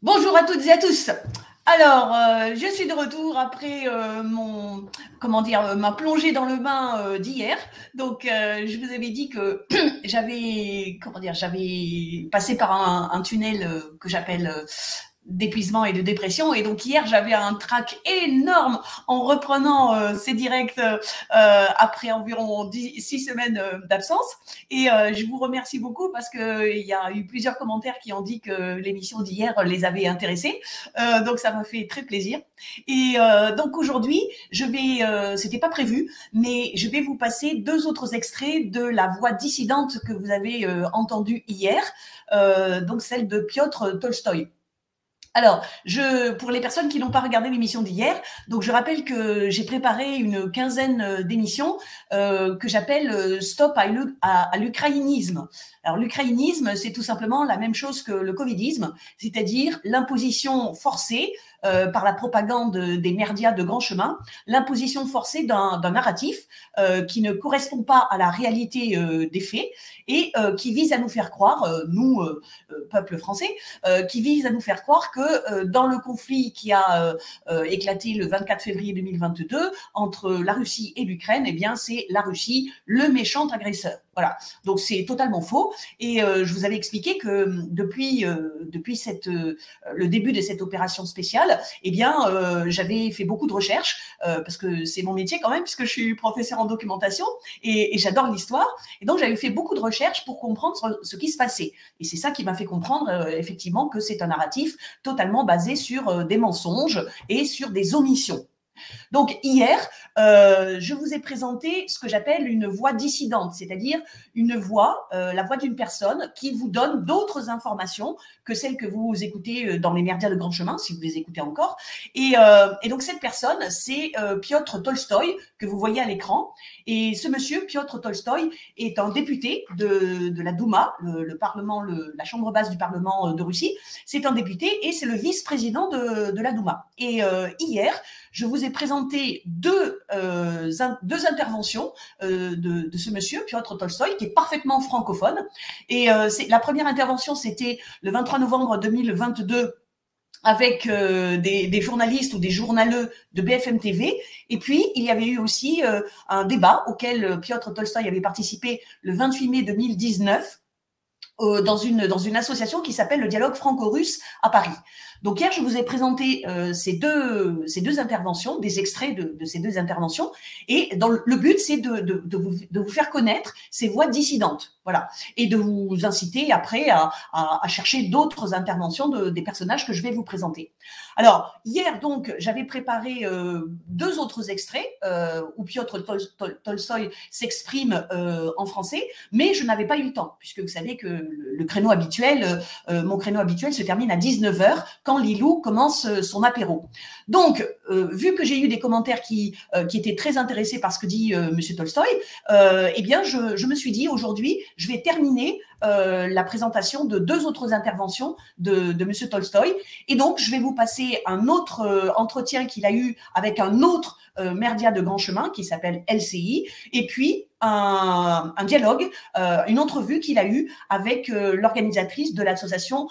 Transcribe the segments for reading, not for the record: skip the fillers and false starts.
Bonjour à toutes et à tous. Alors, je suis de retour après ma plongée dans le bain d'hier. Donc, je vous avais dit que j'avais passé par un tunnel que j'appelle d'épuisement et de dépression. Et donc hier, j'avais un trac énorme en reprenant ces directs après environ 6 semaines d'absence. Et je vous remercie beaucoup parce qu'il y a eu plusieurs commentaires qui ont dit que l'émission d'hier les avait intéressés. Donc ça m'a fait très plaisir. Et donc aujourd'hui, c'était pas prévu, mais je vais vous passer 2 autres extraits de la voix dissidente que vous avez entendue hier, donc celle de Piotr Tolstoï. Alors, pour les personnes qui n'ont pas regardé l'émission d'hier, donc je rappelle que j'ai préparé une quinzaine d'émissions que j'appelle Stop à l'ukraïnisme. Alors, l'ukraïnisme, c'est tout simplement la même chose que le covidisme, c'est-à-dire l'imposition forcée par la propagande des médias de grand chemin, l'imposition forcée d'un narratif qui ne correspond pas à la réalité des faits et qui vise à nous faire croire, nous, peuple français, qui vise à nous faire croire que dans le conflit qui a éclaté le 24 février 2022 entre la Russie et l'Ukraine, eh bien, c'est la Russie le méchant agresseur. Voilà. Donc, c'est totalement faux. Et je vous avais expliqué que depuis le début de cette opération spéciale, eh bien, j'avais fait beaucoup de recherches parce que c'est mon métier quand même, puisque je suis professeure en documentation et j'adore l'histoire. Et donc, j'avais fait beaucoup de recherches pour comprendre ce qui se passait. Et c'est ça qui m'a fait comprendre effectivement que c'est un narratif totalement basé sur des mensonges et sur des omissions. Donc hier, je vous ai présenté ce que j'appelle une voix dissidente, c'est-à-dire une voix, la voix d'une personne qui vous donne d'autres informations que celles que vous écoutez dans les médias de grand chemin, si vous les écoutez encore. Et donc cette personne, c'est Piotr Tolstoï, que vous voyez à l'écran. Et ce monsieur, Piotr Tolstoï, est un député de la Douma, le Parlement, la chambre basse du Parlement de Russie. C'est un député et c'est le vice-président de la Douma. Et hier, je vous ai présenté deux interventions de ce monsieur, Piotr Tolstoï, qui est parfaitement francophone. Et la première intervention, c'était le 23 novembre 2022 avec des journalistes ou des journaleux de BFM TV. Et puis, il y avait eu aussi un débat auquel Piotr Tolstoï avait participé le 28 mai 2019 dans une association qui s'appelle le Dialogue franco-russe à Paris. Donc hier, je vous ai présenté ces deux interventions, des extraits de ces 2 interventions, et le but, c'est de vous faire connaître ces voix dissidentes, voilà, et de vous inciter après à chercher d'autres interventions des personnages que je vais vous présenter. Alors hier, donc, j'avais préparé 2 autres extraits où Piotr Tolstoï s'exprime en français, mais je n'avais pas eu le temps, puisque vous savez que le créneau habituel, mon créneau habituel se termine à 19h quand Lilou commence son apéro. Donc, vu que j'ai eu des commentaires qui étaient très intéressés par ce que dit Monsieur Tolstoï, eh bien, je me suis dit aujourd'hui, je vais terminer la présentation de 2 autres interventions de Monsieur Tolstoï. Et donc, je vais vous passer un autre entretien qu'il a eu avec un autre média de grand chemin qui s'appelle LCI, et puis un dialogue, une entrevue qu'il a eue avec l'organisatrice de l'association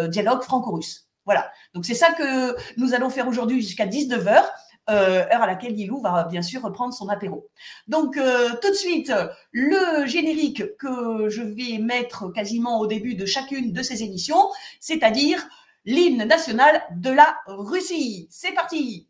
Dialogue franco-russe. Voilà, donc c'est ça que nous allons faire aujourd'hui jusqu'à 19h, heure à laquelle Lilou va bien sûr reprendre son apéro. Donc tout de suite, le générique que je vais mettre quasiment au début de chacune de ces émissions, c'est-à-dire l'hymne national de la Russie. C'est parti!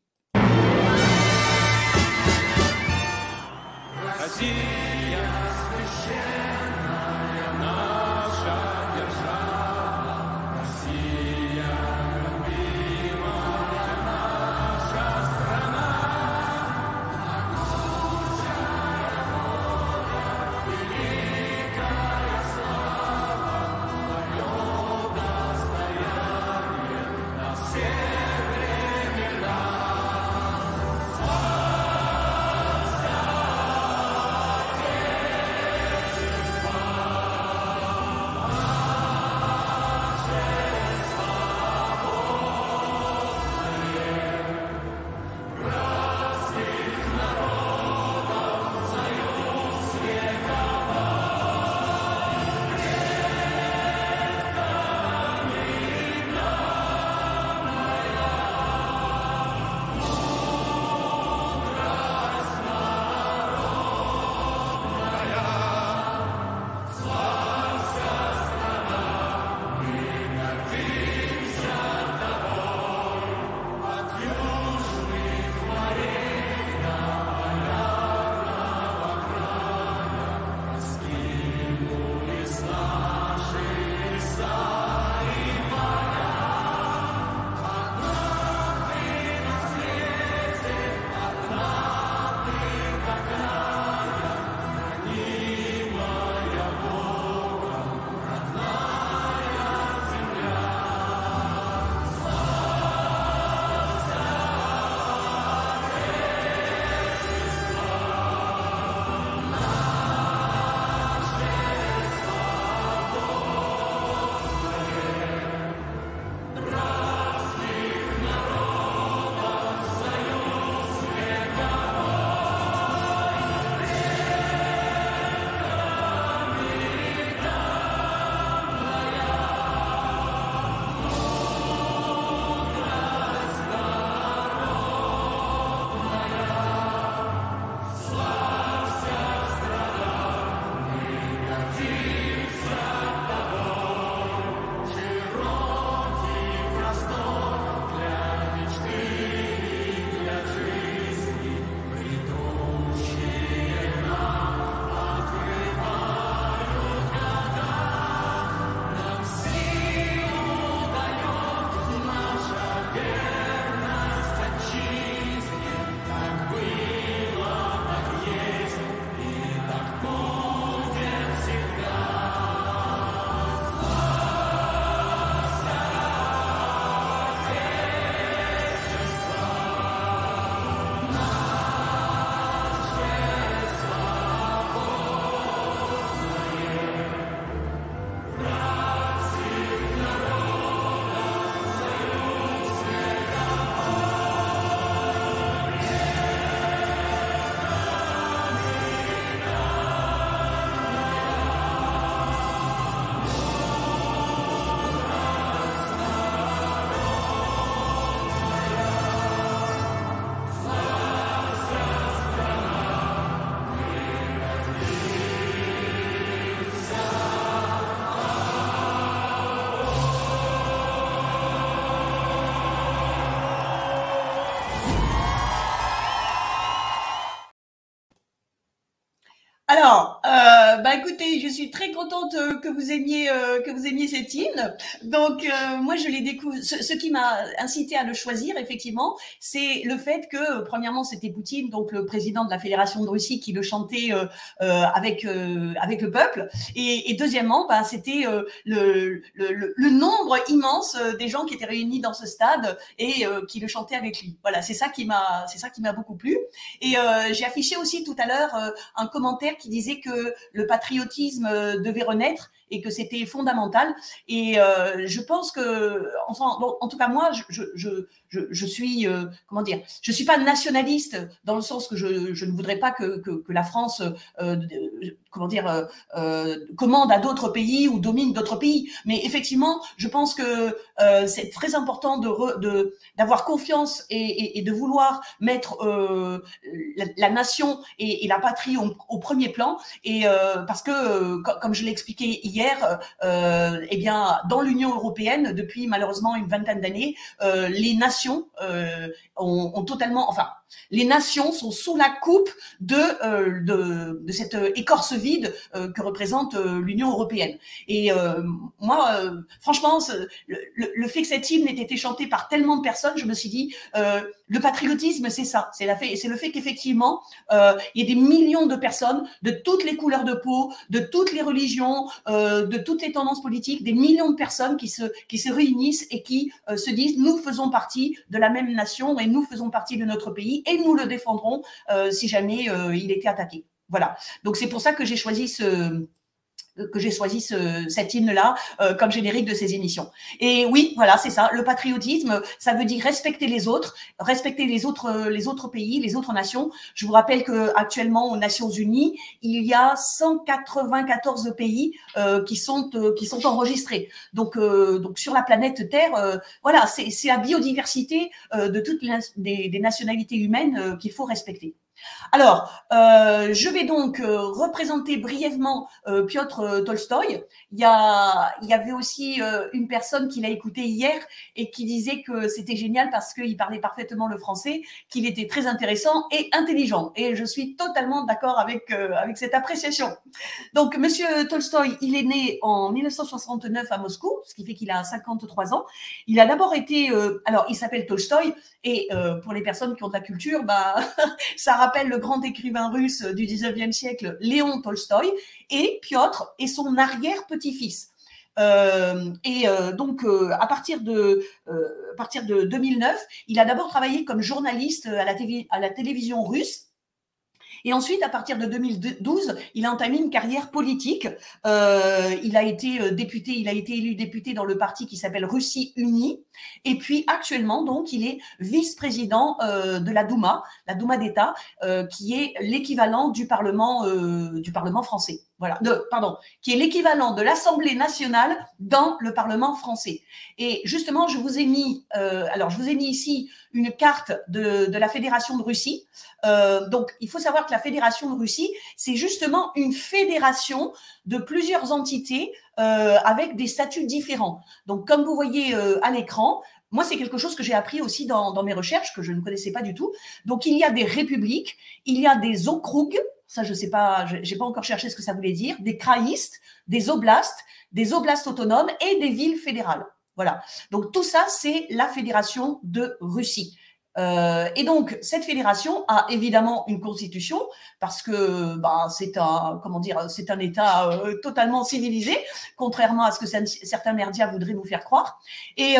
Bah écoutez, je suis très contente que vous aimiez cet hymne. Donc moi je l'ai découvert. Ce qui m'a incité à le choisir effectivement, c'est le fait que premièrement c'était Poutine, donc le président de la Fédération de Russie, qui le chantait avec le peuple, et deuxièmement, bah, c'était le nombre immense des gens qui étaient réunis dans ce stade et qui le chantaient avec lui. Voilà, c'est ça qui m'a beaucoup plu. Et j'ai affiché aussi tout à l'heure un commentaire qui disait que le patriotisme devait renaître et que c'était fondamental. Et je pense que, enfin, bon, en tout cas moi, je suis, comment dire, je suis pas nationaliste dans le sens que je ne voudrais pas que la France, comment dire, commande à d'autres pays ou domine d'autres pays. Mais effectivement, je pense que c'est très important d'avoir confiance et de vouloir mettre la nation et la patrie au premier plan. Et parce que, comme je l'ai expliqué hier, eh bien, dans l'Union européenne, depuis malheureusement une vingtaine d'années, les nations ont totalement, enfin, les nations sont sous la coupe de cette écorce vide que représente l'Union européenne. Et moi, franchement, le fait que cette hymne ait été chantée par tellement de personnes, je me suis dit, le patriotisme, c'est ça. C'est le fait qu'effectivement, il y ait des millions de personnes de toutes les couleurs de peau, de toutes les religions, de toutes les tendances politiques, des millions de personnes qui se réunissent et qui se disent, nous faisons partie de la même nation et nous faisons partie de notre pays et nous le défendrons si jamais il était attaqué. Voilà. Donc c'est pour ça que j'ai choisi cet hymne-là comme générique de ces émissions. Et oui, voilà, c'est ça. Le patriotisme, ça veut dire respecter les autres pays, les autres nations. Je vous rappelle que actuellement aux Nations Unies, il y a 194 pays qui sont enregistrés. Donc sur la planète Terre, voilà, c'est la biodiversité de toutes des nationalités humaines qu'il faut respecter. Alors, je vais donc représenter brièvement Piotr Tolstoï. Il y avait aussi une personne qui l'a écouté hier et qui disait que c'était génial parce qu'il parlait parfaitement le français, qu'il était très intéressant et intelligent. Et je suis totalement d'accord avec cette appréciation. Donc, Monsieur Tolstoï, il est né en 1969 à Moscou, ce qui fait qu'il a 53 ans. Il a d'abord été, alors il s'appelle Tolstoï, et pour les personnes qui ont de la culture, bah, ça rappelle le grand écrivain russe du 19e siècle, Léon Tolstoï, et Piotr est son arrière-petit-fils. Donc, à partir de 2009, il a d'abord travaillé comme journaliste à la télévision russe. Et ensuite, à partir de 2012, il a entamé une carrière politique. Il a été député, il a été élu député dans le parti qui s'appelle Russie Unie. Et puis actuellement, donc, il est vice-président de la Douma d'État, qui est l'équivalent du Parlement français. Voilà, qui est l'équivalent de l'Assemblée nationale dans le Parlement français. Et justement, je vous ai mis ici une carte de la Fédération de Russie. Donc, il faut savoir que la Fédération de Russie, c'est justement une fédération de plusieurs entités avec des statuts différents. Donc, comme vous voyez à l'écran, moi, c'est quelque chose que j'ai appris aussi dans mes recherches, que je ne connaissais pas du tout. Donc, il y a des républiques, il y a des okrougs, ça je sais pas, j'ai pas encore cherché ce que ça voulait dire, des kraïstes, des oblasts autonomes et des villes fédérales. Voilà. Donc, tout ça, c'est la Fédération de Russie. Et donc, cette fédération a évidemment une constitution parce que bah, c'est un État totalement civilisé, contrairement à ce que certains merdias voudraient nous faire croire. Et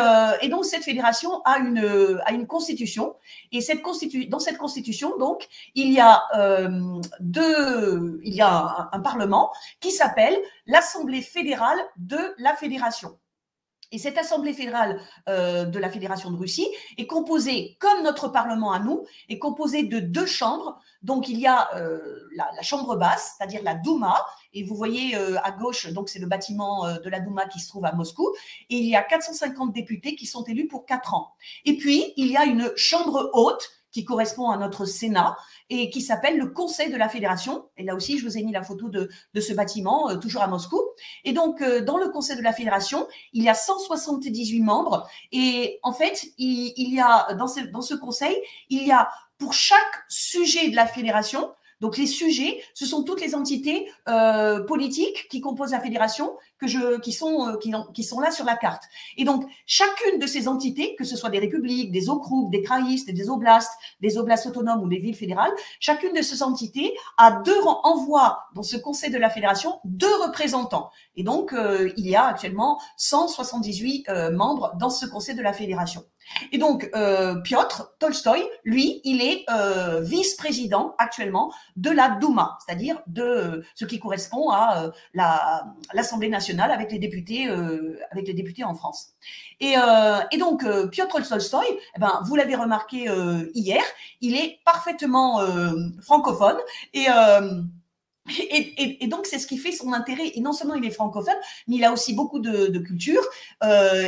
donc, cette fédération a une constitution. Et dans cette constitution, donc, il y a un parlement qui s'appelle l'Assemblée fédérale de la Fédération. Et cette Assemblée fédérale de la Fédération de Russie est composée, comme notre Parlement à nous, est composée de 2 chambres. Donc, il y a la chambre basse, c'est-à-dire la Douma, et vous voyez à gauche, donc c'est le bâtiment de la Douma qui se trouve à Moscou, et il y a 450 députés qui sont élus pour 4 ans. Et puis, il y a une chambre haute qui correspond à notre Sénat et qui s'appelle le Conseil de la Fédération. Et là aussi, je vous ai mis la photo de ce bâtiment, toujours à Moscou. Et donc, dans le Conseil de la Fédération, il y a 178 membres. Et en fait, il y a dans ce conseil, il y a pour chaque sujet de la fédération, Donc les sujets, ce sont toutes les entités politiques qui composent la fédération qui sont là sur la carte. Et donc chacune de ces entités, que ce soit des républiques, des okrougs, des kraïs, des oblasts autonomes ou des villes fédérales, chacune de ces entités envoie dans ce conseil de la fédération 2 représentants. Et donc il y a actuellement 178 membres dans ce conseil de la fédération. Et donc, Piotr Tolstoï, lui, il est vice-président actuellement de la Douma, c'est-à-dire de ce qui correspond à l'Assemblée nationale avec les députés en France. Et donc, Piotr Tolstoï, eh ben, vous l'avez remarqué hier, il est parfaitement francophone et donc, c'est ce qui fait son intérêt. Et non seulement il est francophone, mais il a aussi beaucoup de culture.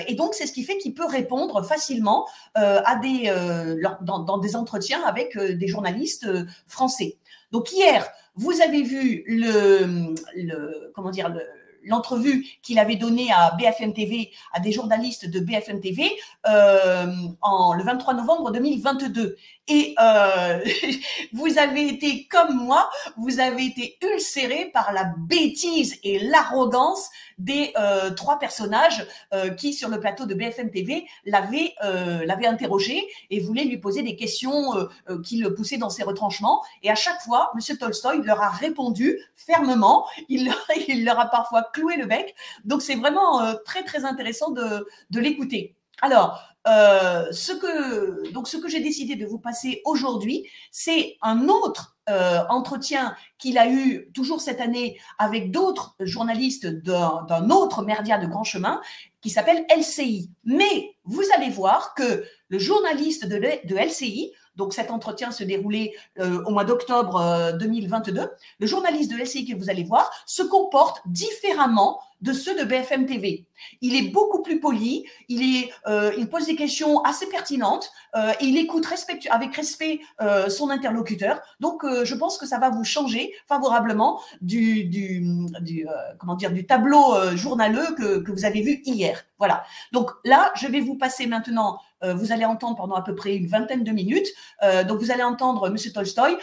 Et donc, c'est ce qui fait qu'il peut répondre facilement dans des entretiens avec des journalistes français. Donc, hier, vous avez vu l'entrevue qu'il avait donnée à BFM TV, à des journalistes de BFM TV, le 23 novembre 2022. Et vous avez été comme moi, vous avez été ulcéré par la bêtise et l'arrogance des 3 personnages qui, sur le plateau de BFM TV, l'avaient interrogé et voulaient lui poser des questions qui le poussaient dans ses retranchements. Et à chaque fois, M. Tolstoï leur a répondu fermement. Il leur a parfois cloué le bec. Donc, c'est vraiment très, très intéressant de l'écouter. Alors, ce que j'ai décidé de vous passer aujourd'hui, c'est un autre entretien qu'il a eu toujours cette année avec d'autres journalistes d'un autre média de grand chemin qui s'appelle LCI. Mais vous allez voir que le journaliste de LCI, donc cet entretien se déroulait au mois d'octobre 2022, le journaliste de LCI que vous allez voir se comporte différemment de ceux de BFM TV. Il est beaucoup plus poli, il pose des questions assez pertinentes et il écoute avec respect son interlocuteur. Donc, je pense que ça va vous changer favorablement du tableau journaleux que vous avez vu hier. Voilà. Donc là, je vais vous passer maintenant, vous allez entendre pendant à peu près une vingtaine de minutes, donc vous allez entendre M. Tolstoï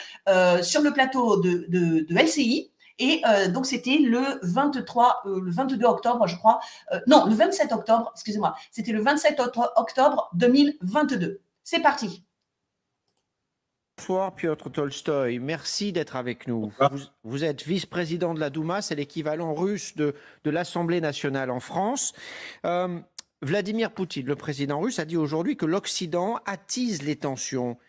sur le plateau de LCI. Et donc, c'était le 22 octobre, je crois. Non, le 27 octobre, excusez-moi. C'était le 27 octobre 2022. C'est parti. Bonsoir Piotr Tolstoï, merci d'être avec nous. Vous êtes vice-président de la Douma, c'est l'équivalent russe de l'Assemblée nationale en France. Vladimir Poutine, le président russe, a dit aujourd'hui que l'Occident attise les tensions.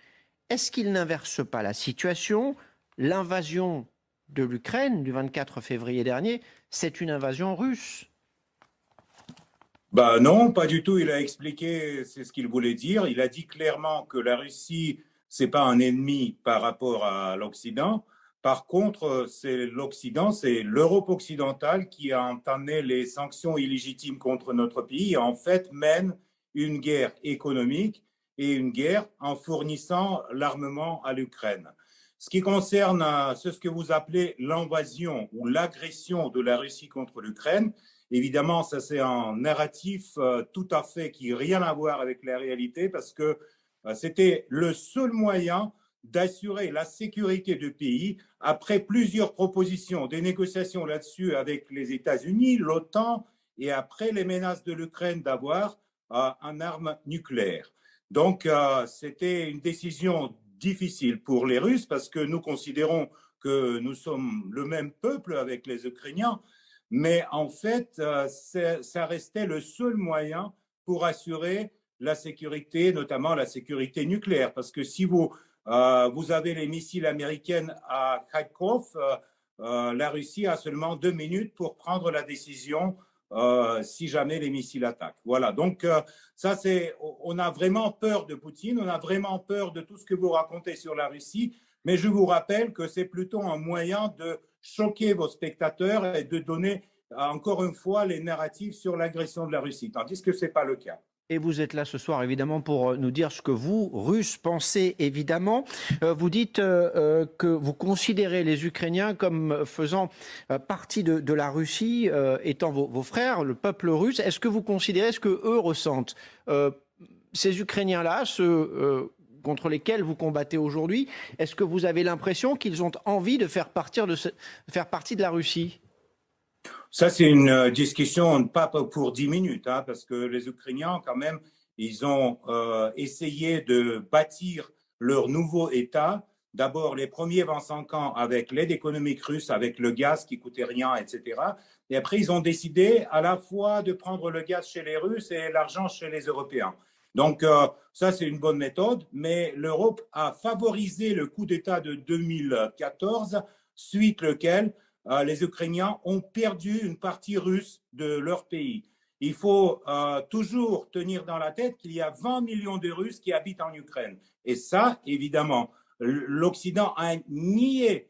Est-ce qu'il n'inverse pas la situation? L'invasion de l'Ukraine du 24 février dernier, c'est une invasion russe. Non, pas du tout. Il a expliqué c'est ce qu'il voulait dire. Il a dit clairement que la Russie, c'est pas un ennemi par rapport à l'Occident. Par contre, c'est l'Occident, c'est l'Europe occidentale qui a entamé les sanctions illégitimes contre notre pays et en fait mène une guerre économique et une guerre en fournissant l'armement à l'Ukraine. Ce qui concerne ce que vous appelez l'invasion ou l'agression de la Russie contre l'Ukraine, évidemment, ça c'est un narratif tout à fait qui n'a rien à voir avec la réalité parce que c'était le seul moyen d'assurer la sécurité du pays après plusieurs propositions, des négociations là-dessus avec les États-Unis, l'OTAN et après les menaces de l'Ukraine d'avoir une arme nucléaire. Donc, c'était une décision difficile pour les Russes parce que nous considérons que nous sommes le même peuple avec les Ukrainiens, mais en fait, ça restait le seul moyen pour assurer la sécurité, notamment la sécurité nucléaire. Parce que si vous avez les missiles américains à Kharkov, la Russie a seulement 2 minutes pour prendre la décision si jamais les missiles attaquent. Voilà, donc ça c'est, on a vraiment peur de Poutine, on a vraiment peur de tout ce que vous racontez sur la Russie, mais je vous rappelle que c'est plutôt un moyen de choquer vos spectateurs et de donner encore une fois les narratifs sur l'agression de la Russie, tandis que ce n'est pas le cas. Et vous êtes là ce soir, évidemment, pour nous dire ce que vous, Russes, pensez, évidemment. Vous dites que vous considérez les Ukrainiens comme faisant partie de la Russie, étant vos frères, le peuple russe. Est-ce que vous considérez ce qu'eux ressentent? Ces Ukrainiens-là se contre lesquels vous combattez aujourd'hui, est-ce que vous avez l'impression qu'ils ont envie de faire partie de la Russie? Ça, c'est une discussion pas pour 10 minutes, hein, parce que les Ukrainiens, quand même, ils ont essayé de bâtir leur nouveau État. D'abord, les premiers 25 ans avec l'aide économique russe, avec le gaz qui coûtait rien, etc. Et après, ils ont décidé à la fois de prendre le gaz chez les Russes et l'argent chez les Européens. Donc, ça, c'est une bonne méthode, mais l'Europe a favorisé le coup d'État de 2014, suite lequel les Ukrainiens ont perdu une partie russe de leur pays. Il faut toujours tenir dans la tête qu'il y a 20 millions de Russes qui habitent en Ukraine. Et ça, évidemment, l'Occident a nié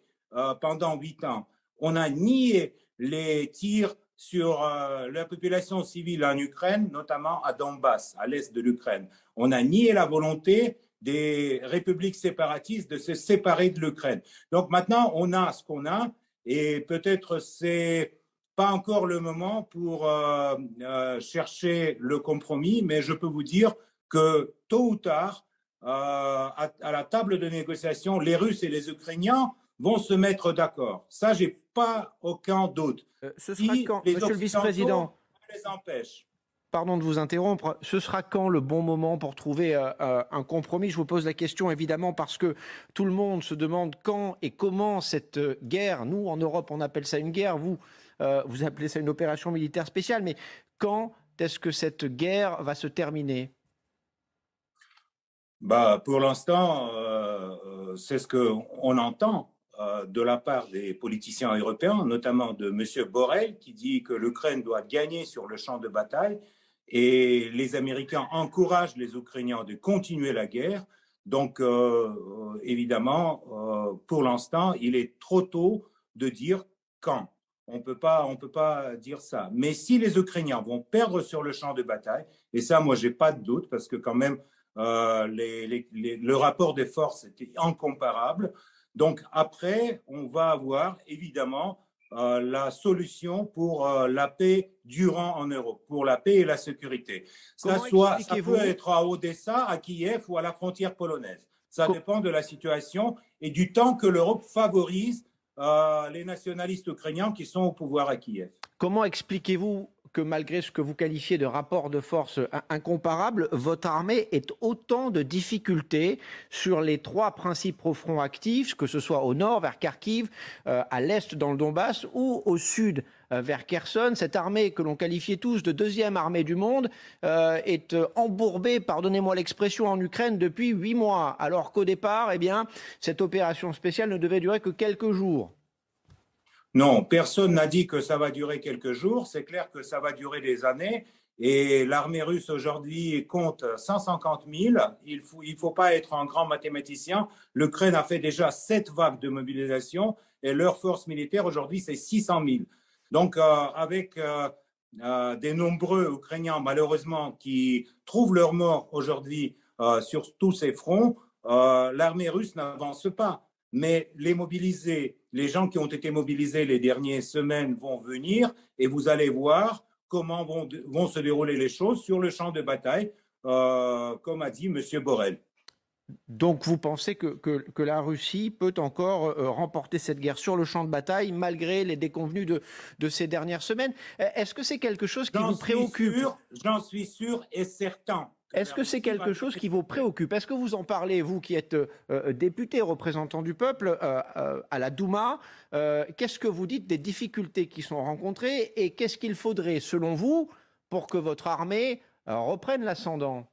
pendant 8 ans. On a nié les tirs sur la population civile en Ukraine, notamment à Donbass, à l'est de l'Ukraine. On a nié la volonté des républiques séparatistes de se séparer de l'Ukraine. Donc maintenant, on a ce qu'on a. Et peut-être c'est pas encore le moment pour chercher le compromis, mais je peux vous dire que tôt ou tard, à la table de négociation, les Russes et les Ukrainiens vont se mettre d'accord. Ça, j'ai pas aucun doute. Ce sera quand, Monsieur le Vice-président, les empêche. Pardon de vous interrompre, ce sera quand le bon moment pour trouver un compromis? Je vous pose la question évidemment parce que tout le monde se demande quand et comment cette guerre, nous en Europe on appelle ça une guerre, vous appelez ça une opération militaire spéciale, mais quand est-ce que cette guerre va se terminer? Pour l'instant, c'est ce qu'on entend de la part des politiciens européens, notamment de M. Borrell, qui dit que l'Ukraine doit gagner sur le champ de bataille. Et les Américains encouragent les Ukrainiens de continuer la guerre. Donc, évidemment, pour l'instant, il est trop tôt de dire quand. On peut pas dire ça. Mais si les Ukrainiens vont perdre sur le champ de bataille, et ça, moi, j'ai pas de doute, parce que quand même, le rapport des forces était incomparable. Donc, après, on va avoir, évidemment, la solution pour la paix durant en Europe, pour la paix et la sécurité. Ça peut être à Odessa, à Kiev ou à la frontière polonaise. Ça dépend de la situation et du temps que l'Europe favorise les nationalistes ukrainiens qui sont au pouvoir à Kiev. Comment expliquez-vous que malgré ce que vous qualifiez de rapport de force incomparable, votre armée ait autant de difficultés sur les 3 principaux fronts actifs, que ce soit au nord vers Kharkiv, à l'est dans le Donbass ou au sud vers Kherson? Cette armée que l'on qualifiait tous de 2e armée du monde est embourbée, pardonnez-moi l'expression, en Ukraine depuis 8 mois, alors qu'au départ, eh bien, cette opération spéciale ne devait durer que quelques jours. Non, personne n'a dit que ça va durer quelques jours. C'est clair que ça va durer des années. Et l'armée russe aujourd'hui compte 150 000. Il faut pas être un grand mathématicien. L'Ukraine a fait déjà 7 vagues de mobilisation et leur force militaire aujourd'hui, c'est 600 000. Donc, avec des nombreux Ukrainiens, malheureusement, qui trouvent leur mort aujourd'hui sur tous ces fronts, l'armée russe n'avance pas. Mais les mobilisés, les gens qui ont été mobilisés les dernières semaines vont venir et vous allez voir comment vont se dérouler les choses sur le champ de bataille, comme a dit M. Borrell. Donc vous pensez que la Russie peut encore remporter cette guerre sur le champ de bataille malgré les déconvenues de ces dernières semaines? Est-ce que c'est quelque chose qui vous préoccupe? J'en suis sûr et certain. Est-ce que c'est quelque chose qui vous préoccupe? Est-ce que vous en parlez, vous qui êtes député, représentant du peuple à la Douma? Qu'est-ce que vous dites des difficultés qui sont rencontrées et qu'est-ce qu'il faudrait, selon vous, pour que votre armée reprenne l'ascendant?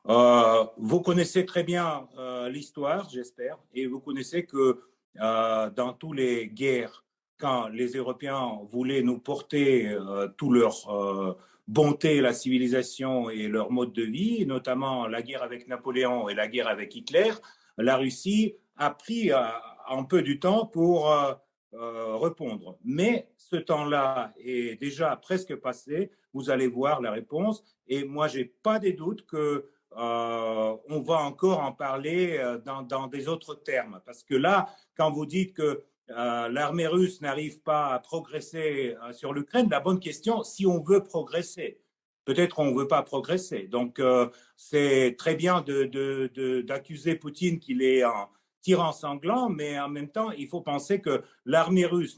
Vous connaissez très bien l'histoire, j'espère, et vous connaissez que dans toutes les guerres, quand les Européens voulaient nous porter tout leur bonté, la civilisation et leur mode de vie, notamment la guerre avec Napoléon et la guerre avec Hitler, la Russie a pris un peu du temps pour répondre. Mais ce temps-là est déjà presque passé. Vous allez voir la réponse. Et moi, je n'ai pas de doute que on va encore en parler dans des autres termes. Parce que là, quand vous dites que l'armée russe n'arrive pas à progresser sur l'Ukraine, la bonne question, si on veut progresser. peut-être on ne veut pas progresser. Donc, c'est très bien d'accuser Poutine qu'il est un tyran sanglant, mais en même temps, il faut penser que l'armée russe,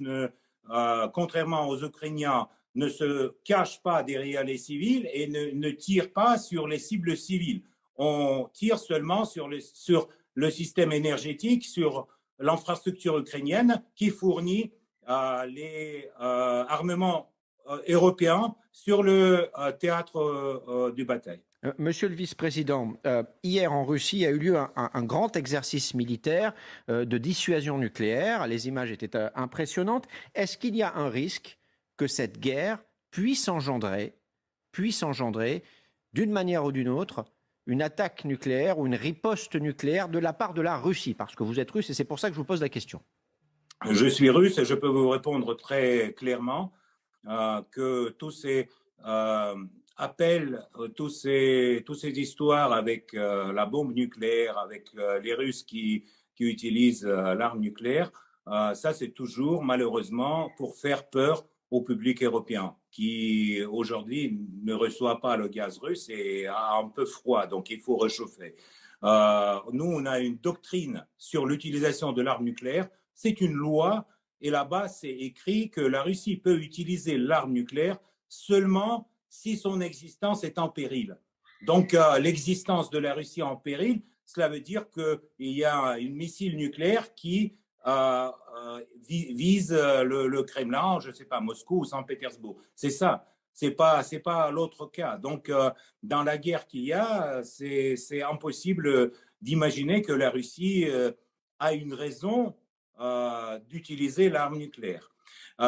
contrairement aux Ukrainiens, ne se cache pas derrière les civils et ne tire pas sur les cibles civiles. On tire seulement sur le système énergétique, sur l'infrastructure ukrainienne qui fournit les armements européens sur le théâtre de bataille. Monsieur le vice-président, hier en Russie a eu lieu un grand exercice militaire de dissuasion nucléaire. Les images étaient impressionnantes. Est-ce qu'il y a un risque que cette guerre puisse engendrer d'une manière ou d'une autre, une attaque nucléaire ou une riposte nucléaire de la part de la Russie? Parce que vous êtes russe et c'est pour ça que je vous pose la question. Je suis russe et je peux vous répondre très clairement que tous ces appels, toutes ces histoires avec la bombe nucléaire, avec les Russes qui utilisent l'arme nucléaire, ça c'est toujours malheureusement pour faire peur au public européen qui aujourd'hui ne reçoit pas le gaz russe et a un peu froid, donc il faut réchauffer. Nous, on a une doctrine sur l'utilisation de l'arme nucléaire. C'est une loi et là-bas, c'est écrit que la Russie peut utiliser l'arme nucléaire seulement si son existence est en péril. Donc, l'existence de la Russie en péril, cela veut dire qu'il y a un missile nucléaire qui vise le Kremlin, je ne sais pas, Moscou ou Saint-Pétersbourg. C'est ça. C'est pas l'autre cas. Donc, dans la guerre qu'il y a, c'est impossible d'imaginer que la Russie a une raison d'utiliser l'arme nucléaire.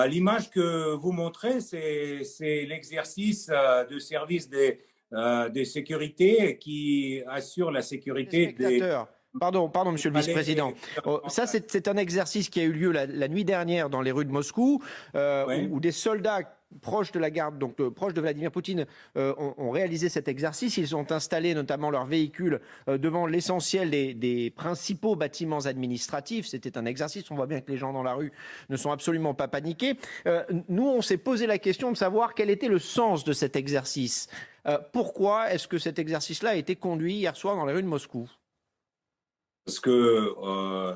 L'image que vous montrez, c'est l'exercice de service des sécurités qui assure la sécurité des... Pardon, monsieur le vice-président. Ça, c'est un exercice qui a eu lieu la nuit dernière dans les rues de Moscou, oui, où des soldats proches de la garde, donc proches de Vladimir Poutine, ont réalisé cet exercice. Ils ont installé notamment leurs véhicules devant l'essentiel des principaux bâtiments administratifs. C'était un exercice. On voit bien que les gens dans la rue ne sont absolument pas paniqués. Nous, on s'est posé la question de savoir quel était le sens de cet exercice. Pourquoi est-ce que cet exercice-là a été conduit hier soir dans les rues de Moscou ? Parce que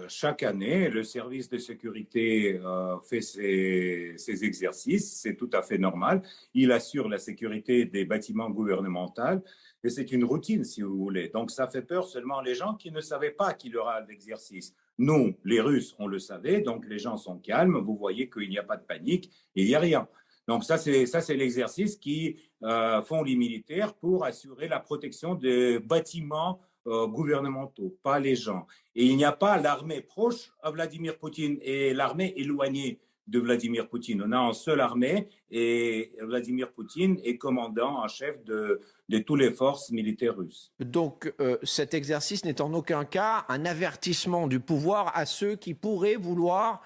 chaque année, le service de sécurité fait ses exercices, c'est tout à fait normal. Il assure la sécurité des bâtiments gouvernementaux et c'est une routine, si vous voulez. Donc, ça fait peur seulement les gens qui ne savaient pas qu'il y aura l'exercice. Nous, les Russes, on le savait, donc les gens sont calmes. Vous voyez qu'il n'y a pas de panique, il n'y a rien. Donc, ça, c'est l'exercice qui font les militaires pour assurer la protection des bâtiments gouvernementaux, pas les gens. Et il n'y a pas l'armée proche à Vladimir Poutine et l'armée éloignée de Vladimir Poutine. On a une seule armée et Vladimir Poutine est commandant en chef de toutes les forces militaires russes. Donc cet exercice n'est en aucun cas un avertissement du pouvoir à ceux qui pourraient vouloir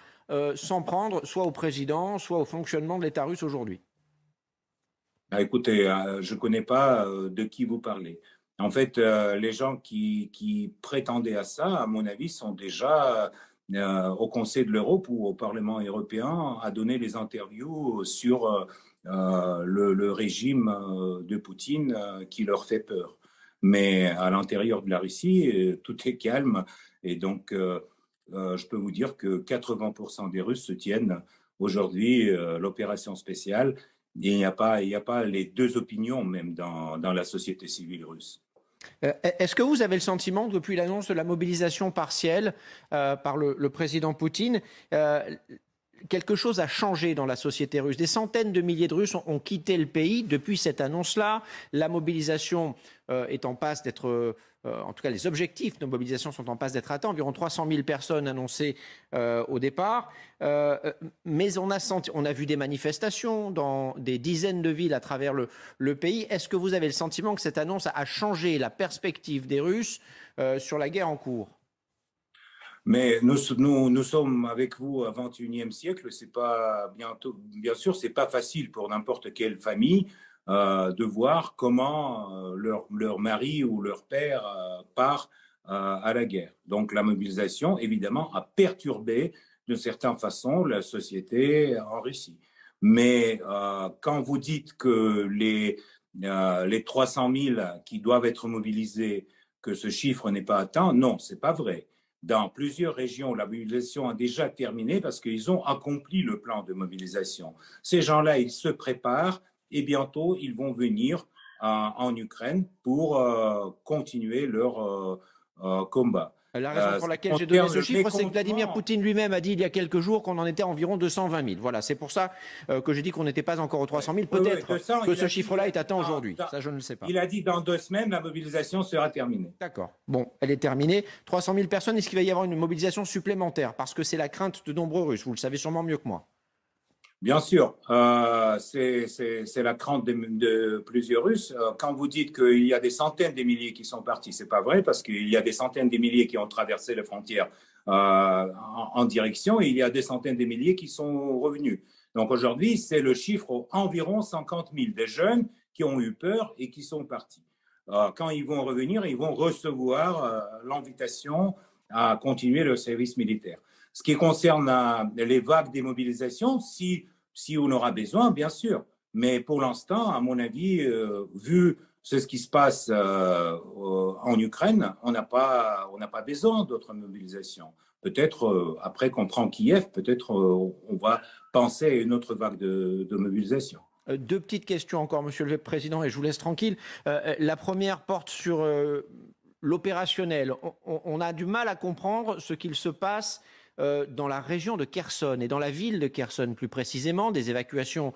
s'en prendre soit au président, soit au fonctionnement de l'État russe aujourd'hui. Écoutez, je ne connais pas de qui vous parlez. En fait, les gens qui prétendaient à ça, à mon avis, sont déjà au Conseil de l'Europe ou au Parlement européen à donner des interviews sur le régime de Poutine qui leur fait peur. Mais à l'intérieur de la Russie, tout est calme. Et donc, je peux vous dire que 80% des Russes soutiennent aujourd'hui l'opération spéciale. Et il n'y a pas les deux opinions même dans la société civile russe. Est-ce que vous avez le sentiment que depuis l'annonce de la mobilisation partielle par le président Poutine, quelque chose a changé dans la société russe? Des centaines de milliers de Russes ont quitté le pays depuis cette annonce-là. La mobilisation est en passe d'être... en tout cas, les objectifs de mobilisation sont en passe d'être atteints. Environ 300 000 personnes annoncées au départ. Mais on a vu des manifestations dans des dizaines de villes à travers le pays. Est-ce que vous avez le sentiment que cette annonce a changé la perspective des Russes sur la guerre en cours? Mais nous sommes avec vous au XXIe siècle. C'est pas bien sûr, c'est pas facile pour n'importe quelle famille de voir comment leur mari ou leur père part à la guerre. Donc la mobilisation, évidemment, a perturbé d'une certaine façon la société en Russie. Mais quand vous dites que les 300 000 qui doivent être mobilisés, que ce chiffre n'est pas atteint, non, c'est pas vrai. Dans plusieurs régions, la mobilisation a déjà terminé parce qu'ils ont accompli le plan de mobilisation. Ces gens-là, ils se préparent et bientôt, ils vont venir en Ukraine pour continuer leur combat. La raison pour laquelle j'ai donné ce chiffre, c'est que Vladimir Poutine lui-même a dit il y a quelques jours qu'on en était à environ 220 000. Voilà, c'est pour ça que j'ai dit qu'on n'était pas encore aux 300 000. Peut-être que ce chiffre-là est atteint aujourd'hui. Ça, je ne le sais pas. Il a dit dans 2 semaines, la mobilisation sera terminée. D'accord. Bon, elle est terminée. 300 000 personnes, est-ce qu'il va y avoir une mobilisation supplémentaire? Parce que c'est la crainte de nombreux Russes. Vous le savez sûrement mieux que moi. Bien sûr, c'est la crainte de plusieurs Russes. Quand vous dites qu'il y a des centaines de milliers qui sont partis, c'est pas vrai parce qu'il y a des centaines de milliers qui ont traversé les frontières en direction et il y a des centaines de milliers qui sont revenus. Donc aujourd'hui, c'est le chiffre environ 50 000 des jeunes qui ont eu peur et qui sont partis. Quand ils vont revenir, ils vont recevoir l'invitation à continuer le service militaire. Ce qui concerne les vagues des mobilisations, si on aura besoin, bien sûr. Mais pour l'instant, à mon avis, vu ce qui se passe en Ukraine, on n'a pas besoin d'autres mobilisations. Peut-être, après qu'on prend Kiev, peut-être on va penser à une autre vague de mobilisation. Deux petites questions encore, Monsieur le Président, et je vous laisse tranquille. La première porte sur l'opérationnel. On a du mal à comprendre ce qu'il se passe dans la région de Kherson et dans la ville de Kherson plus précisément. Des évacuations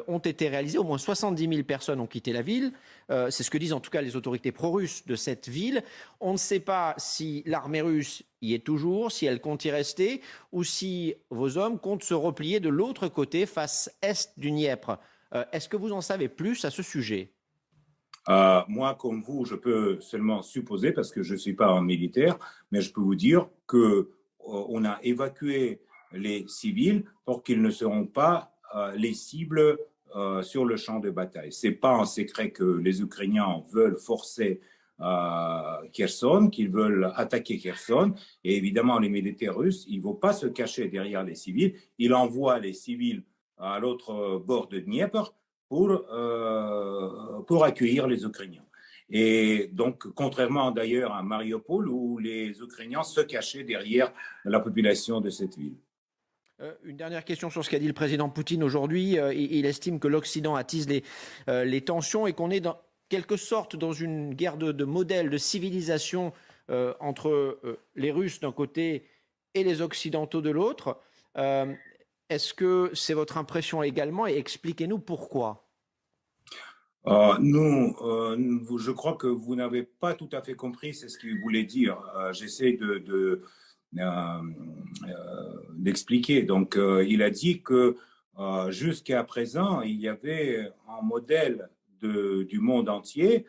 ont été réalisées, au moins 70 000 personnes ont quitté la ville, c'est ce que disent en tout cas les autorités pro-russes de cette ville. On ne sait pas si l'armée russe y est toujours, si elle compte y rester, ou si vos hommes comptent se replier de l'autre côté, face est du Dniepr. Est-ce que vous en savez plus à ce sujet? Moi, comme vous, je peux seulement supposer, parce que je ne suis pas un militaire, mais je peux vous dire que on a évacué les civils pour qu'ils ne seront pas les cibles sur le champ de bataille. Ce n'est pas un secret que les Ukrainiens veulent forcer Kherson, qu'ils veulent attaquer Kherson. Et évidemment, les militaires russes, ils ne vont pas se cacher derrière les civils. Ils envoient les civils à l'autre bord de Dniepr pour accueillir les Ukrainiens. Et donc, contrairement d'ailleurs à Mariupol, où les Ukrainiens se cachaient derrière la population de cette ville. Une dernière question sur ce qu'a dit le président Poutine aujourd'hui. Il estime que l'Occident attise les tensions et qu'on est dans quelque sorte dans une guerre de modèles, de civilisation entre les Russes d'un côté et les Occidentaux de l'autre. Est-ce que c'est votre impression également? Et expliquez-nous pourquoi. Je crois que vous n'avez pas tout à fait compris ce qu'il voulait dire. J'essaie d'expliquer. Donc, il a dit que jusqu'à présent, il y avait un modèle du monde entier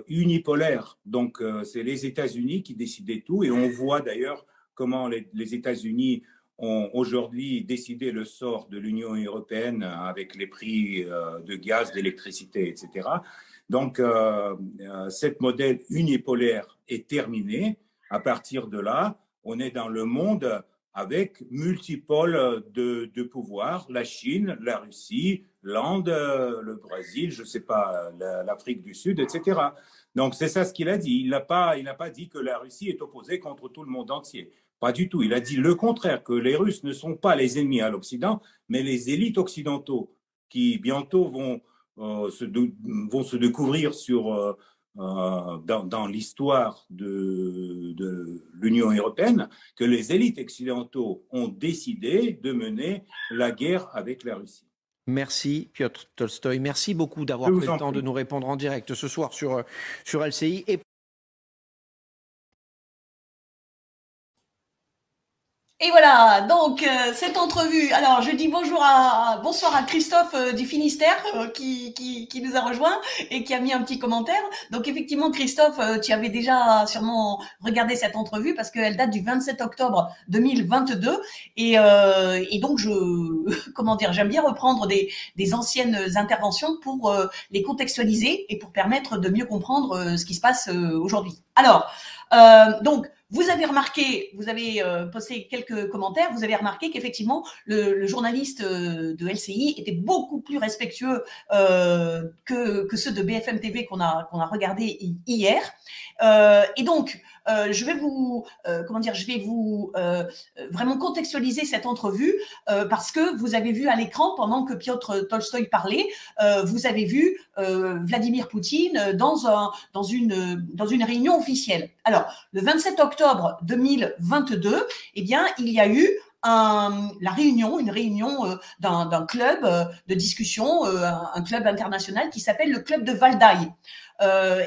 unipolaire. Donc, c'est les États-Unis qui décidaient tout. Et on voit d'ailleurs comment les États-Unis ont aujourd'hui décidé le sort de l'Union européenne avec les prix de gaz, d'électricité, etc. Donc, ce modèle unipolaire est terminé. À partir de là, on est dans le monde avec multipôles de pouvoir, la Chine, la Russie, l'Inde, le Brésil, je ne sais pas, l'Afrique du Sud, etc. Donc, c'est ça ce qu'il a dit. Il n'a pas dit que la Russie est opposée contre tout le monde entier. Pas du tout. Il a dit le contraire, que les Russes ne sont pas les ennemis à l'Occident, mais les élites occidentaux qui bientôt vont se découvrir dans l'histoire de l'Union européenne, que les élites occidentaux ont décidé de mener la guerre avec la Russie. Merci Piotr Tolstoï. Merci beaucoup d'avoir pris le temps de nous répondre en direct ce soir sur LCI. Et voilà, donc cette entrevue. Alors, je dis bonsoir à Christophe du Finistère qui nous a rejoint et qui a mis un petit commentaire. Donc, effectivement, Christophe, tu avais déjà sûrement regardé cette entrevue parce qu'elle date du 27 octobre 2022. Et donc, j'aime bien reprendre des anciennes interventions pour les contextualiser et pour permettre de mieux comprendre ce qui se passe aujourd'hui. Alors, Donc, vous avez remarqué, vous avez posté quelques commentaires, vous avez remarqué qu'effectivement, le journaliste de LCI était beaucoup plus respectueux que ceux de BFM TV qu'on a regardé hier. Et donc, je vais vous, vraiment contextualiser cette entrevue parce que vous avez vu à l'écran, pendant que Piotr Tolstoï parlait, vous avez vu Vladimir Poutine dans une réunion officielle. Alors, le 27 octobre 2022, eh bien, il y a eu une réunion d'un club de discussion, un club international qui s'appelle le club de Valdai.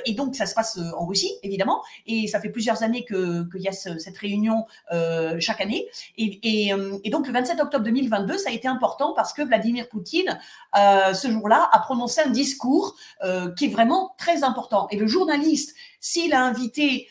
Et donc, ça se passe en Russie, évidemment, et ça fait plusieurs années qu'il y a cette réunion chaque année. Et donc, le 27 octobre 2022, ça a été important parce que Vladimir Poutine, ce jour-là, a prononcé un discours qui est vraiment très important. Et le journaliste, s'il a invité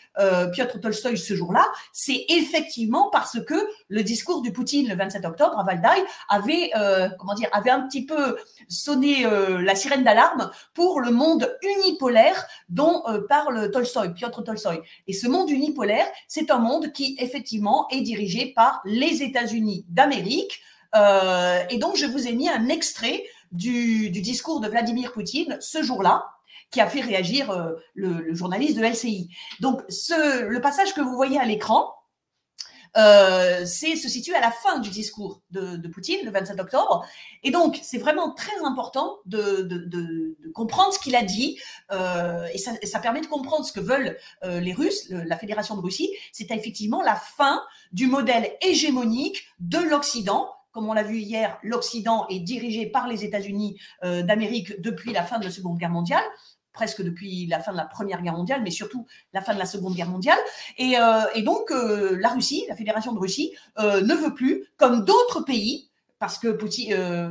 Piotr Tolstoï ce jour-là, c'est effectivement parce que le discours du Poutine le 27 octobre à Valdai avait un petit peu sonné la sirène d'alarme pour le monde unipolaire dont parle Tolstoï, Piotr Tolstoï. Et ce monde unipolaire, c'est un monde qui effectivement est dirigé par les États-Unis d'Amérique. Et donc, je vous ai mis un extrait du discours de Vladimir Poutine ce jour-là, qui a fait réagir le journaliste de LCI. Donc, le passage que vous voyez à l'écran, se situe à la fin du discours de Poutine, le 27 octobre. Et donc, c'est vraiment très important de comprendre ce qu'il a dit. Et ça permet de comprendre ce que veulent les Russes, la Fédération de Russie. C'est effectivement la fin du modèle hégémonique de l'Occident. Comme on l'a vu hier, l'Occident est dirigé par les États-Unis d'Amérique depuis la fin de la Seconde Guerre mondiale, presque depuis la fin de la Première Guerre mondiale, mais surtout la fin de la Seconde Guerre mondiale. Et donc, la Russie, la Fédération de Russie, ne veut plus, comme d'autres pays, parce que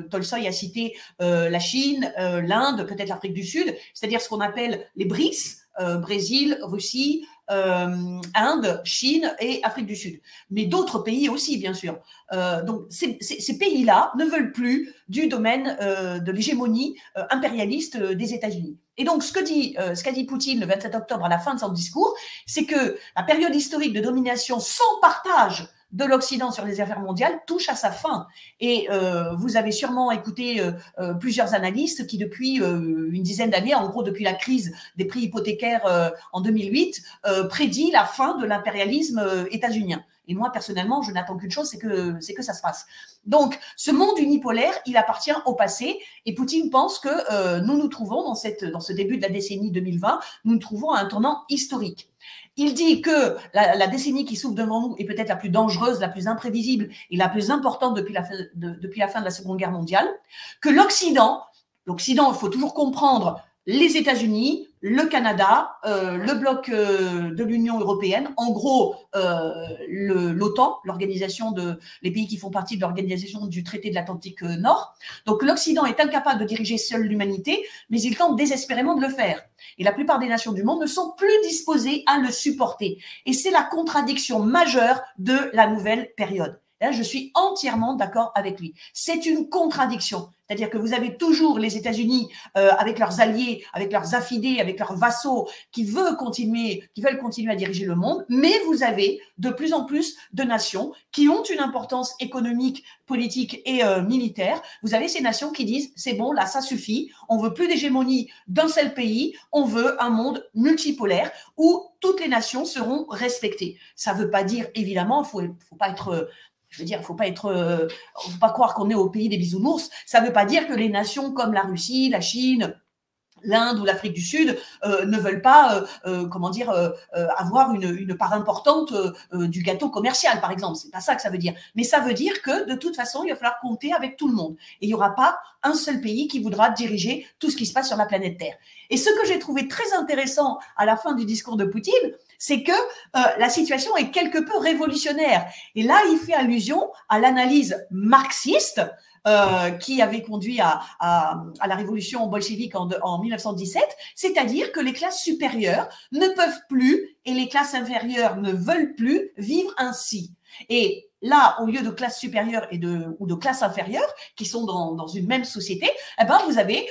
Tolstoï a cité la Chine, l'Inde, peut-être l'Afrique du Sud, c'est-à-dire ce qu'on appelle les BRICS, Brésil, Russie, Inde, Chine et Afrique du Sud. Mais d'autres pays aussi, bien sûr. Donc, ces pays-là ne veulent plus du domaine de l'hégémonie impérialiste des États-Unis. Et donc, ce qu'a dit Poutine le 27 octobre à la fin de son discours, c'est que la période historique de domination sans partage de l'Occident sur les affaires mondiales touche à sa fin. Et vous avez sûrement écouté plusieurs analystes qui, depuis une dizaine d'années, en gros depuis la crise des prix hypothécaires en 2008, prédit la fin de l'impérialisme états-unien. Et moi, personnellement, je n'attends qu'une chose, c'est que ça se passe. Donc, ce monde unipolaire, il appartient au passé. Et Poutine pense que nous nous trouvons dans ce début de la décennie 2020, nous nous trouvons à un tournant historique. Il dit que la décennie qui s'ouvre devant nous est peut-être la plus dangereuse, la plus imprévisible et la plus importante depuis la fin de la Seconde Guerre mondiale. Que l'Occident, il faut toujours comprendre les États-Unis, le Canada, le bloc de l'Union européenne, en gros l'OTAN, les pays qui font partie de l'organisation du traité de l'Atlantique Nord. Donc l'Occident est incapable de diriger seul l'humanité, mais il tente désespérément de le faire. Et la plupart des nations du monde ne sont plus disposées à le supporter. Et c'est la contradiction majeure de la nouvelle période. Là, je suis entièrement d'accord avec lui. C'est une contradiction. C'est-à-dire que vous avez toujours les États-Unis avec leurs alliés, avec leurs affidés, avec leurs vassaux qui veulent continuer à diriger le monde, mais vous avez de plus en plus de nations qui ont une importance économique, politique et militaire. Vous avez ces nations qui disent « c'est bon, là, ça suffit, on veut plus d'hégémonie d'un seul pays, on veut un monde multipolaire où toutes les nations seront respectées ». Ça ne veut pas dire, évidemment, faut pas être… Je veux dire, faut pas croire qu'on est au pays des bisounours. Ça ne veut pas dire que les nations comme la Russie, la Chine, l'Inde ou l'Afrique du Sud ne veulent pas, avoir une part importante du gâteau commercial, par exemple. C'est pas ça que ça veut dire. Mais ça veut dire que, de toute façon, il va falloir compter avec tout le monde. Et il n'y aura pas un seul pays qui voudra diriger tout ce qui se passe sur la planète Terre. Et ce que j'ai trouvé très intéressant à la fin du discours de Poutine, c'est que la situation est quelque peu révolutionnaire. Et là, il fait allusion à l'analyse marxiste qui avait conduit à la révolution bolchevique en 1917, c'est-à-dire que les classes supérieures ne peuvent plus et les classes inférieures ne veulent plus vivre ainsi. Et là, au lieu de classe supérieure ou de classe inférieure, qui sont dans une même société, eh ben, vous avez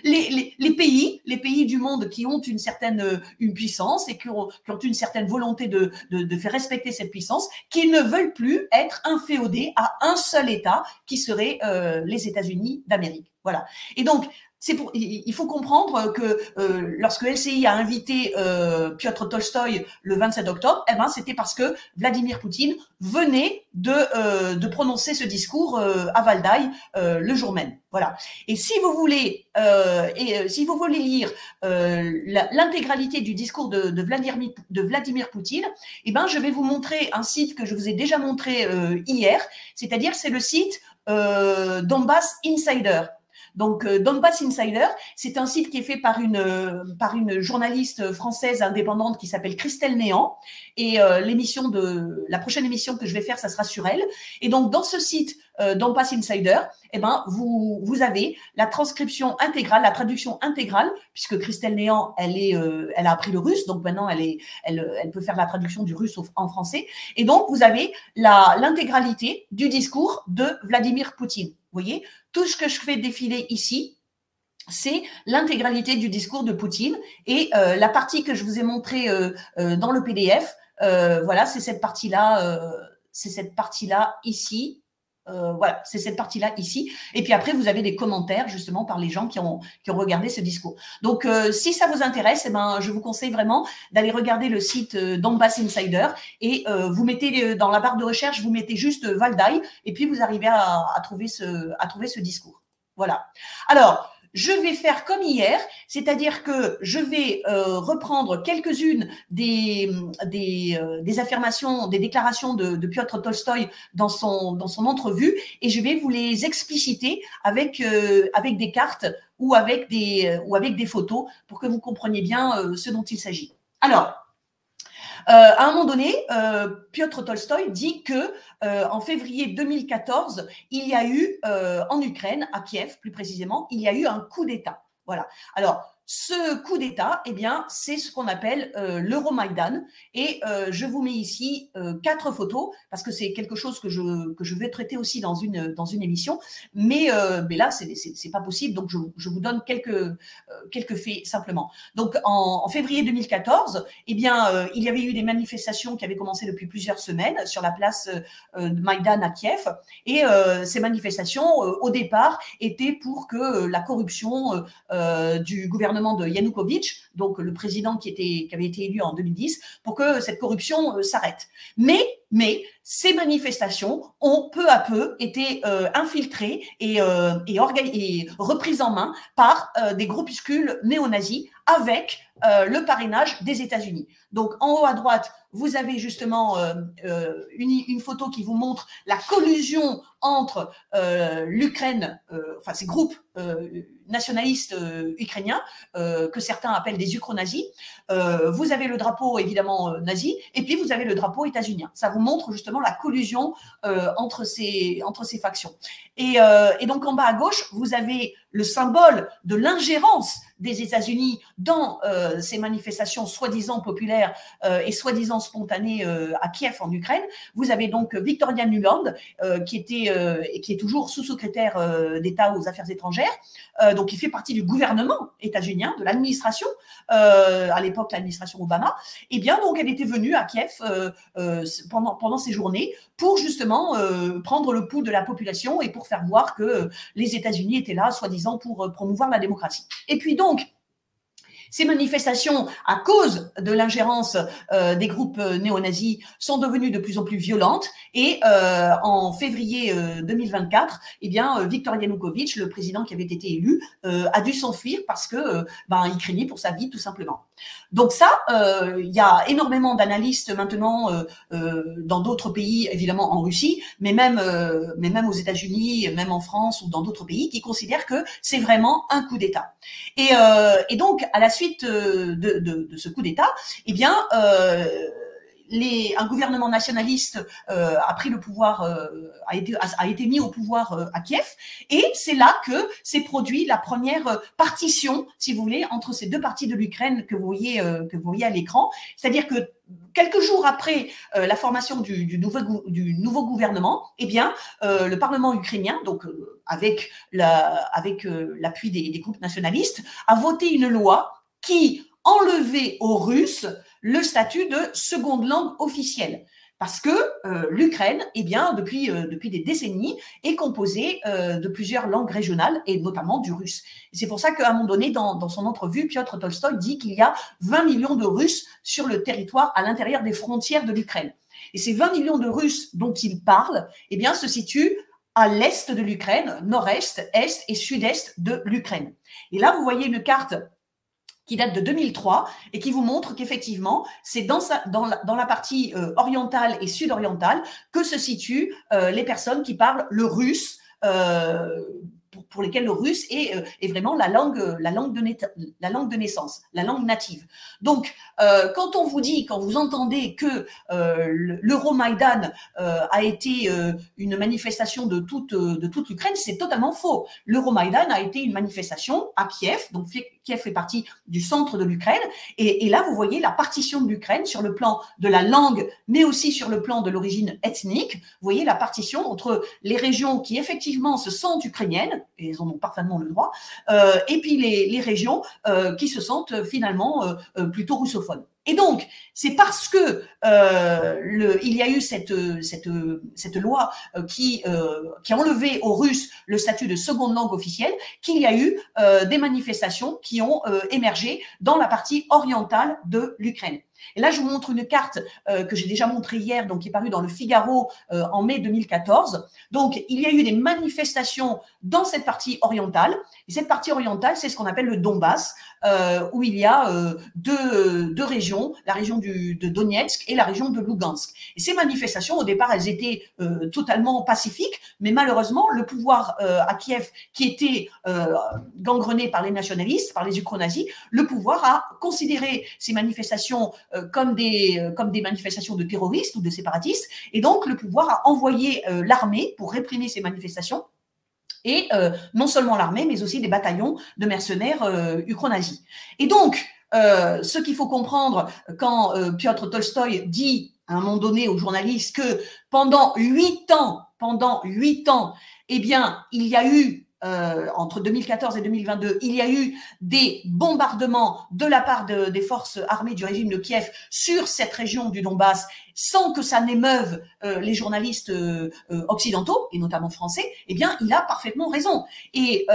les pays du monde qui ont une puissance et qui ont une certaine volonté de faire respecter cette puissance, qui ne veulent plus être inféodés à un seul État, qui serait les États-Unis d'Amérique. Voilà. Et donc, il faut comprendre que lorsque LCI a invité Piotr Tolstoï le 27 octobre, eh ben, c'était parce que Vladimir Poutine venait de prononcer ce discours à Valdaï le jour même. Voilà. Et si vous voulez lire l'intégralité du discours de Vladimir Poutine, eh ben, je vais vous montrer un site que je vous ai déjà montré hier, c'est-à-dire c'est le site Donbass Insider. Donc, Donbass Insider, c'est un site qui est fait par une journaliste française indépendante qui s'appelle Christelle Néant. Et la prochaine émission que je vais faire, ça sera sur elle. Et donc, dans ce site Donbass Insider, eh ben, vous avez la transcription intégrale, la traduction intégrale, puisque Christelle Néant, elle a appris le russe, donc maintenant elle peut faire la traduction du russe en français. Et donc, vous avez l'intégralité du discours de Vladimir Poutine. Vous voyez, tout ce que je fais défiler ici, c'est l'intégralité du discours de Poutine. Et la partie que je vous ai montrée dans le PDF, voilà, c'est cette partie-là ici. Voilà, c'est cette partie-là ici. Et puis après, vous avez des commentaires justement par les gens qui ont regardé ce discours. Donc, si ça vous intéresse, eh ben, je vous conseille vraiment d'aller regarder le site Donbass Insider et vous mettez dans la barre de recherche, vous mettez juste Valdaï et puis vous arrivez à trouver ce discours. Voilà. Alors, je vais faire comme hier, c'est-à-dire que je vais reprendre quelques-unes des affirmations, des déclarations de Piotr Tolstoï dans son entrevue, et je vais vous les expliciter avec des cartes ou avec des photos pour que vous compreniez bien ce dont il s'agit. Alors, à un moment donné, Piotr Tolstoï dit que en février 2014, il y a eu en Ukraine, à Kiev plus précisément, il y a eu un coup d'État. Voilà. Alors, ce coup d'État, eh bien, c'est ce qu'on appelle l'Euromaïdan. Et je vous mets ici 4 photos, parce que c'est quelque chose que je vais traiter aussi dans une émission. Mais là, c'est pas possible, donc je vous donne quelques faits simplement. Donc, en février 2014, eh bien, il y avait eu des manifestations qui avaient commencé depuis plusieurs semaines sur la place de Maïdan à Kiev. Et ces manifestations, au départ, étaient pour que la corruption du gouvernement de Yanukovych, donc le président qui avait été élu en 2010, pour que cette corruption s'arrête. Mais ces manifestations ont peu à peu été infiltrées et reprises en main par des groupuscules néo-nazis avec le parrainage des États-Unis. Donc, en haut à droite, vous avez justement une photo qui vous montre la collusion entre l'Ukraine, enfin ces groupes nationalistes ukrainiens, que certains appellent des ukronazis. Vous avez le drapeau évidemment nazi, et puis vous avez le drapeau états-unien. Ça vous montre justement la collusion entre ces factions. Et donc en bas à gauche, vous avez le symbole de l'ingérence des États-Unis dans ces manifestations soi-disant populaires et soi-disant spontanées à Kiev en Ukraine. Vous avez donc Victoria Nuland qui est toujours sous-secrétaire d'État aux Affaires étrangères, donc qui fait partie du gouvernement états-unien, de l'administration, à l'époque l'administration Obama. Et bien donc elle était venue à Kiev pendant ces journées pour justement prendre le pouls de la population et pour faire voir que les États-Unis étaient là, soi-disant, pour promouvoir la démocratie. Et puis donc, ces manifestations, à cause de l'ingérence des groupes néo-nazis, sont devenues de plus en plus violentes. Et en février 2024, eh bien, Viktor Yanukovych, le président qui avait été élu, a dû s'enfuir parce que il craignait pour sa vie, tout simplement. Donc ça, il y a énormément d'analystes maintenant dans d'autres pays, évidemment en Russie, mais même aux États-Unis, même en France ou dans d'autres pays, qui considèrent que c'est vraiment un coup d'État. Et donc, à la suite de ce coup d'État, eh bien, un gouvernement nationaliste a pris le pouvoir, a été mis au pouvoir à Kiev, et c'est là que s'est produit la première partition, si vous voulez, entre ces deux parties de l'Ukraine que vous voyez à l'écran. C'est-à-dire que quelques jours après la formation du nouveau gouvernement, eh bien, le Parlement ukrainien, donc avec l'appui des groupes nationalistes, a voté une loi qui enlevait aux Russes le statut de seconde langue officielle. Parce que l'Ukraine, eh bien, depuis des décennies, est composée de plusieurs langues régionales, et notamment du russe. C'est pour ça qu'à un moment donné, dans son entrevue, Piotr Tolstoï dit qu'il y a 20 millions de Russes sur le territoire, à l'intérieur des frontières de l'Ukraine. Et ces 20 millions de Russes dont il parle, eh bien, se situent à l'est de l'Ukraine, nord-est, est et sud-est de l'Ukraine. Et là, vous voyez une carte qui date de 2003 et qui vous montre qu'effectivement, c'est dans la partie orientale et sud-orientale que se situent les personnes qui parlent le russe, pour lesquelles le russe est vraiment la langue de naissance, la langue native. Donc, quand vous entendez que l'Euromaïdan a été une manifestation de toute l'Ukraine, c'est totalement faux. L'Euromaïdan a été une manifestation à Kiev, donc Kiev fait partie du centre de l'Ukraine, et là, vous voyez la partition de l'Ukraine sur le plan de la langue, mais aussi sur le plan de l'origine ethnique. Vous voyez la partition entre les régions qui, effectivement, se sentent ukrainiennes, et elles en ont parfaitement le droit, et puis les régions qui se sentent finalement plutôt russophones. Et donc, c'est parce que il y a eu cette loi qui a enlevé aux Russes le statut de seconde langue officielle, qu'il y a eu des manifestations qui ont émergé dans la partie orientale de l'Ukraine. Et là, je vous montre une carte que j'ai déjà montrée hier, donc qui est parue dans le Figaro en mai 2014. Donc, il y a eu des manifestations dans cette partie orientale. Et cette partie orientale, c'est ce qu'on appelle le Donbass, où il y a deux régions, la région de Donetsk et la région de Lugansk. Et ces manifestations, au départ, elles étaient totalement pacifiques, mais malheureusement, le pouvoir à Kiev, qui était gangrené par les nationalistes, par les ukro-nazis, le pouvoir a considéré ces manifestations comme des manifestations de terroristes ou de séparatistes, et donc le pouvoir a envoyé l'armée pour réprimer ces manifestations, et non seulement l'armée, mais aussi des bataillons de mercenaires ukro-nazis. Et donc, ce qu'il faut comprendre quand Piotr Tolstoï dit à un moment donné aux journalistes que pendant 8 ans, eh bien, il y a eu entre 2014 et 2022, il y a eu des bombardements de la part des forces armées du régime de Kiev sur cette région du Donbass, sans que ça n'émeuve les journalistes occidentaux, et notamment français, eh bien, il a parfaitement raison. Et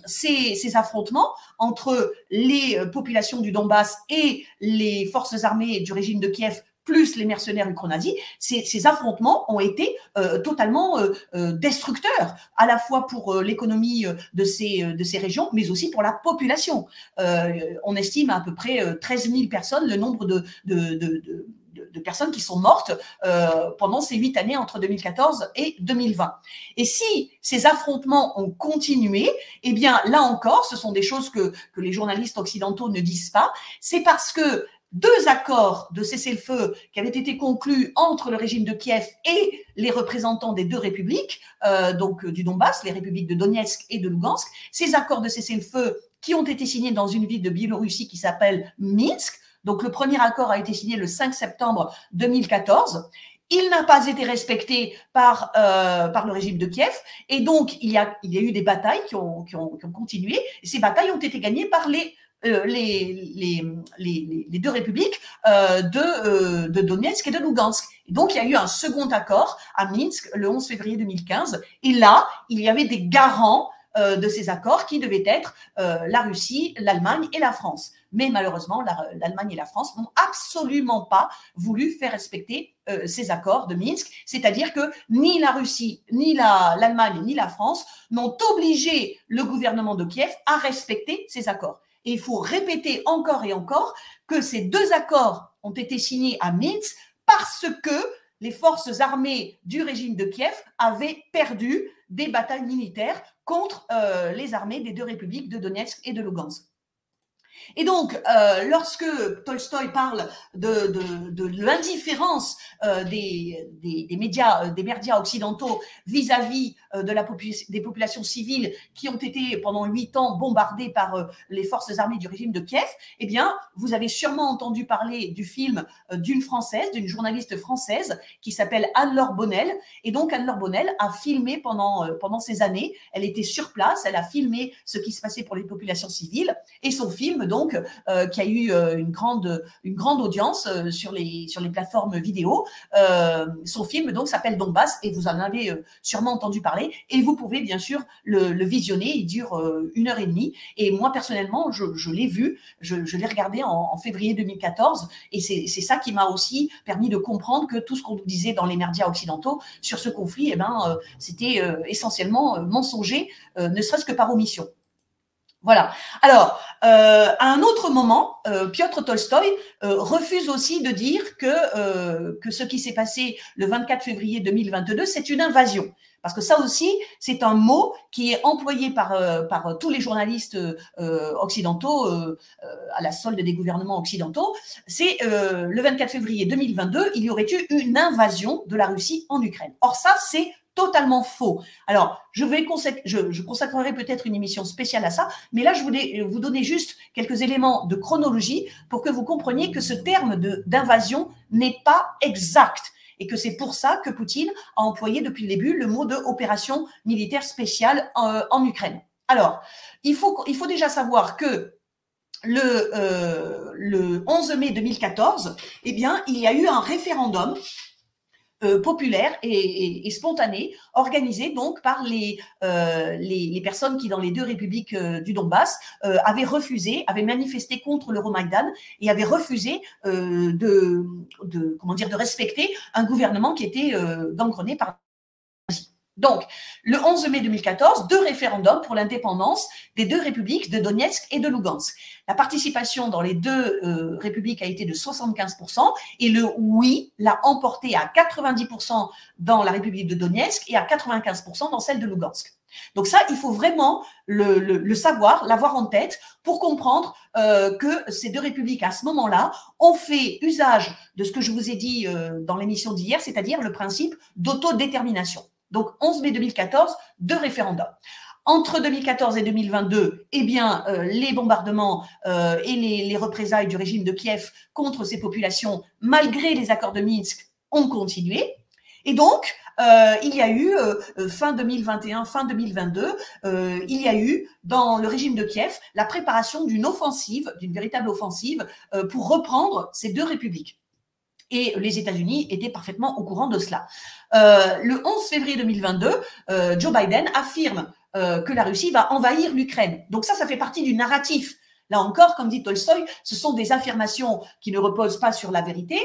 ces affrontements entre les populations du Donbass et les forces armées du régime de Kiev, plus les mercenaires ukro-nazis, ces affrontements ont été totalement destructeurs, à la fois pour l'économie de ces régions, mais aussi pour la population. On estime à peu près 13 000 personnes le nombre de personnes qui sont mortes pendant ces 8 années entre 2014 et 2020. Et si ces affrontements ont continué, eh bien, là encore, ce sont des choses que les journalistes occidentaux ne disent pas, c'est parce que 2 accords de cessez-le-feu qui avaient été conclus entre le régime de Kiev et les représentants des 2 républiques, donc du Donbass, les républiques de Donetsk et de Lugansk, ces accords de cessez-le-feu qui ont été signés dans une ville de Biélorussie qui s'appelle Minsk. Donc le premier accord a été signé le 5 septembre 2014. Il n'a pas été respecté par le régime de Kiev, et donc il y a eu des batailles qui ont continué, et ces batailles ont été gagnées par les 2 républiques de Donetsk et de Lugansk. Et donc, il y a eu un second accord à Minsk le 11 février 2015. Et là, il y avait des garants de ces accords qui devaient être la Russie, l'Allemagne et la France. Mais malheureusement, l'Allemagne et la France n'ont absolument pas voulu faire respecter ces accords de Minsk. C'est-à-dire que ni la Russie, ni l'Allemagne, ni la France n'ont obligé le gouvernement de Kiev à respecter ces accords. Et il faut répéter encore et encore que ces 2 accords ont été signés à Minsk parce que les forces armées du régime de Kiev avaient perdu des batailles militaires contre les armées des 2 républiques de Donetsk et de Lugansk. Et donc, lorsque Tolstoï parle de l'indifférence des médias occidentaux vis-à-vis des populations civiles qui ont été pendant 8 ans bombardées par les forces armées du régime de Kiev, eh bien, vous avez sûrement entendu parler du film d'une Française, d'une journaliste française qui s'appelle Anne-Laure Bonnel. Et donc, Anne-Laure Bonnel a filmé pendant ces années, elle était sur place, elle a filmé ce qui se passait pour les populations civiles, et son film, donc, qui a eu une grande audience sur les plateformes vidéo. Son film, donc, s'appelle Donbass, et vous en avez sûrement entendu parler, et vous pouvez, bien sûr, le visionner. Il dure 1h30, et moi, personnellement, je l'ai vu, je l'ai regardé en février 2014, et c'est ça qui m'a aussi permis de comprendre que tout ce qu'on nous disait dans les médias occidentaux sur ce conflit, eh ben, c'était essentiellement mensonger, ne serait-ce que par omission. Voilà. Alors, à un autre moment, Piotr Tolstoï refuse aussi de dire que ce qui s'est passé le 24 février 2022, c'est une invasion. Parce que ça aussi, c'est un mot qui est employé par tous les journalistes occidentaux à la solde des gouvernements occidentaux. C'est le 24 février 2022, il y aurait eu une invasion de la Russie en Ukraine. Or ça, c'est totalement faux. Alors, je consacrerai peut-être une émission spéciale à ça, mais là, je voulais vous donner juste quelques éléments de chronologie pour que vous compreniez que ce terme d'invasion n'est pas exact et que c'est pour ça que Poutine a employé depuis le début le mot de opération militaire spéciale en Ukraine. Alors, il faut déjà savoir que le 11 mai 2014, eh bien, il y a eu un référendum populaire et spontané, organisé donc par les personnes qui, dans les deux républiques du Donbass, avaient manifesté contre l'Euromaïdan et avaient refusé de respecter un gouvernement qui était gangrené par. Donc, le 11 mai 2014, 2 référendums pour l'indépendance des deux républiques de Donetsk et de Lugansk. La participation dans les deux républiques a été de 75% et le oui l'a emporté à 90% dans la république de Donetsk et à 95% dans celle de Lugansk. Donc ça, il faut vraiment le savoir, l'avoir en tête pour comprendre que ces deux républiques, à ce moment-là, ont fait usage de ce que je vous ai dit dans l'émission d'hier, c'est-à-dire le principe d'autodétermination. Donc, 11 mai 2014, 2 référendums. Entre 2014 et 2022, eh bien, les bombardements et les représailles du régime de Kiev contre ces populations, malgré les accords de Minsk, ont continué. Et donc, il y a eu, fin 2021, fin 2022, il y a eu, dans le régime de Kiev, la préparation d'une offensive, d'une véritable offensive, pour reprendre ces deux républiques. Et les États-Unis étaient parfaitement au courant de cela. Le 11 février 2022, Joe Biden affirme que la Russie va envahir l'Ukraine. Donc ça fait partie du narratif. Là encore, comme dit Tolstoï, ce sont des affirmations qui ne reposent pas sur la vérité,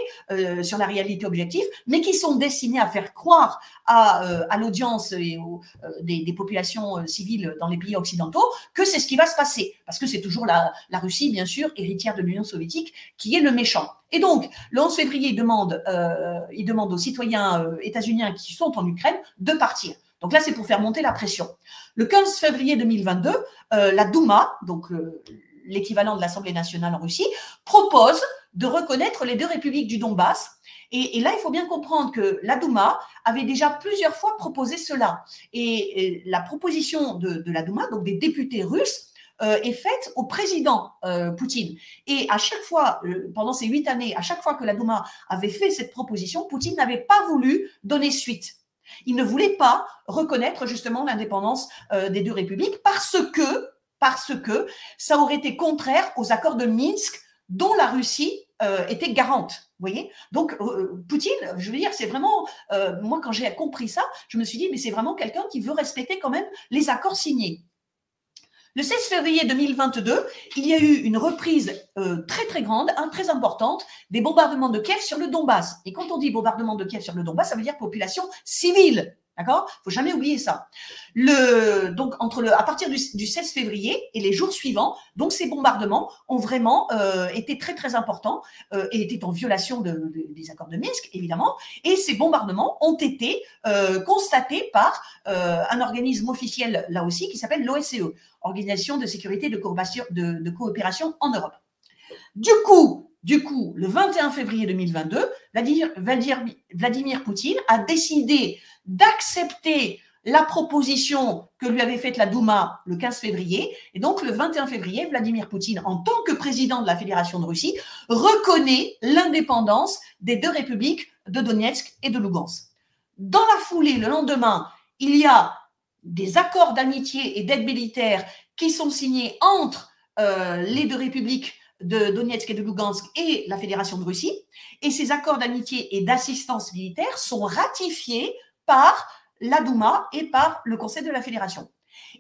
sur la réalité objective, mais qui sont destinées à faire croire à l'audience et des populations civiles dans les pays occidentaux que c'est ce qui va se passer. Parce que c'est toujours la Russie, bien sûr, héritière de l'Union soviétique, qui est le méchant. Et donc, le 11 février, il demande aux citoyens états-uniens qui sont en Ukraine de partir. Donc là, c'est pour faire monter la pression. Le 15 février 2022, la Douma, donc l'équivalent de l'Assemblée nationale en Russie, propose de reconnaître les deux républiques du Donbass. Et là, il faut bien comprendre que la Douma avait déjà plusieurs fois proposé cela. Et la proposition de la Douma, donc des députés russes, est faite au président Poutine. Et à chaque fois, pendant ces 8 années, à chaque fois que la Douma avait fait cette proposition, Poutine n'avait pas voulu donner suite. Il ne voulait pas reconnaître justement l'indépendance des deux républiques parce que ça aurait été contraire aux accords de Minsk dont la Russie était garante. Vous voyez ? Donc, Poutine, je veux dire, c'est vraiment, moi, quand j'ai compris ça, je me suis dit, mais c'est vraiment quelqu'un qui veut respecter quand même les accords signés. Le 16 février 2022, il y a eu une reprise très très grande, très importante, des bombardements de Kiev sur le Donbass. Et quand on dit bombardement de Kiev sur le Donbass, ça veut dire population civile. D'accord? Il ne faut jamais oublier ça. Donc, à partir du 16 février et les jours suivants, donc ces bombardements ont vraiment été très, très importants et étaient en violation des accords de Minsk, évidemment. Et ces bombardements ont été constatés par un organisme officiel, là aussi, qui s'appelle l'OSCE, Organisation de sécurité de coopération en Europe. Du coup, le 21 février 2022, Vladimir Poutine a décidé d'accepter la proposition que lui avait faite la Douma le 15 février. Et donc, le 21 février, Vladimir Poutine, en tant que président de la Fédération de Russie, reconnaît l'indépendance des deux républiques de Donetsk et de Lugansk. Dans la foulée, le lendemain, il y a des accords d'amitié et d'aide militaire qui sont signés entre les deux républiques de Donetsk et de Lugansk et la Fédération de Russie. Et ces accords d'amitié et d'assistance militaire sont ratifiés par la Douma et par le Conseil de la Fédération.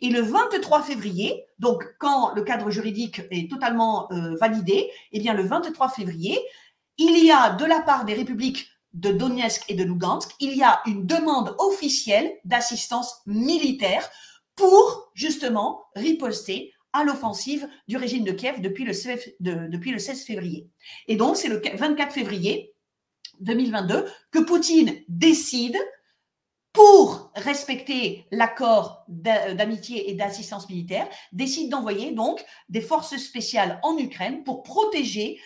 Et le 23 février, donc quand le cadre juridique est totalement validé, eh bien le 23 février, il y a de la part des républiques de Donetsk et de Lugansk, il y a une demande officielle d'assistance militaire pour justement riposter à l'offensive du régime de Kiev depuis le 16 février. Et donc, c'est le 24 février 2022 que Poutine décide, pour respecter l'accord d'amitié et d'assistance militaire, décide d'envoyer donc des forces spéciales en Ukraine pour protéger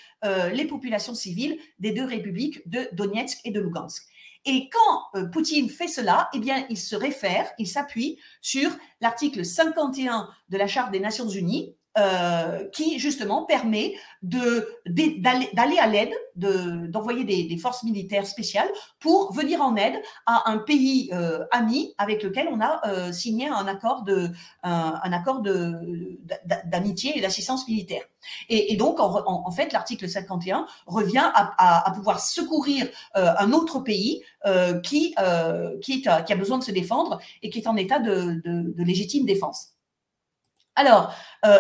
les populations civiles des deux républiques de Donetsk et de Lugansk. Et quand Poutine fait cela, eh bien, il s'appuie sur l'article 51 de la Charte des Nations Unies, qui justement permet d'aller à l'aide, d'envoyer des forces militaires spéciales pour venir en aide à un pays ami avec lequel on a signé un accord d'amitié et d'assistance militaire. Et donc, en fait, l'article 51 revient à pouvoir secourir un autre pays qui a besoin de se défendre et qui est en état de légitime défense. Alors,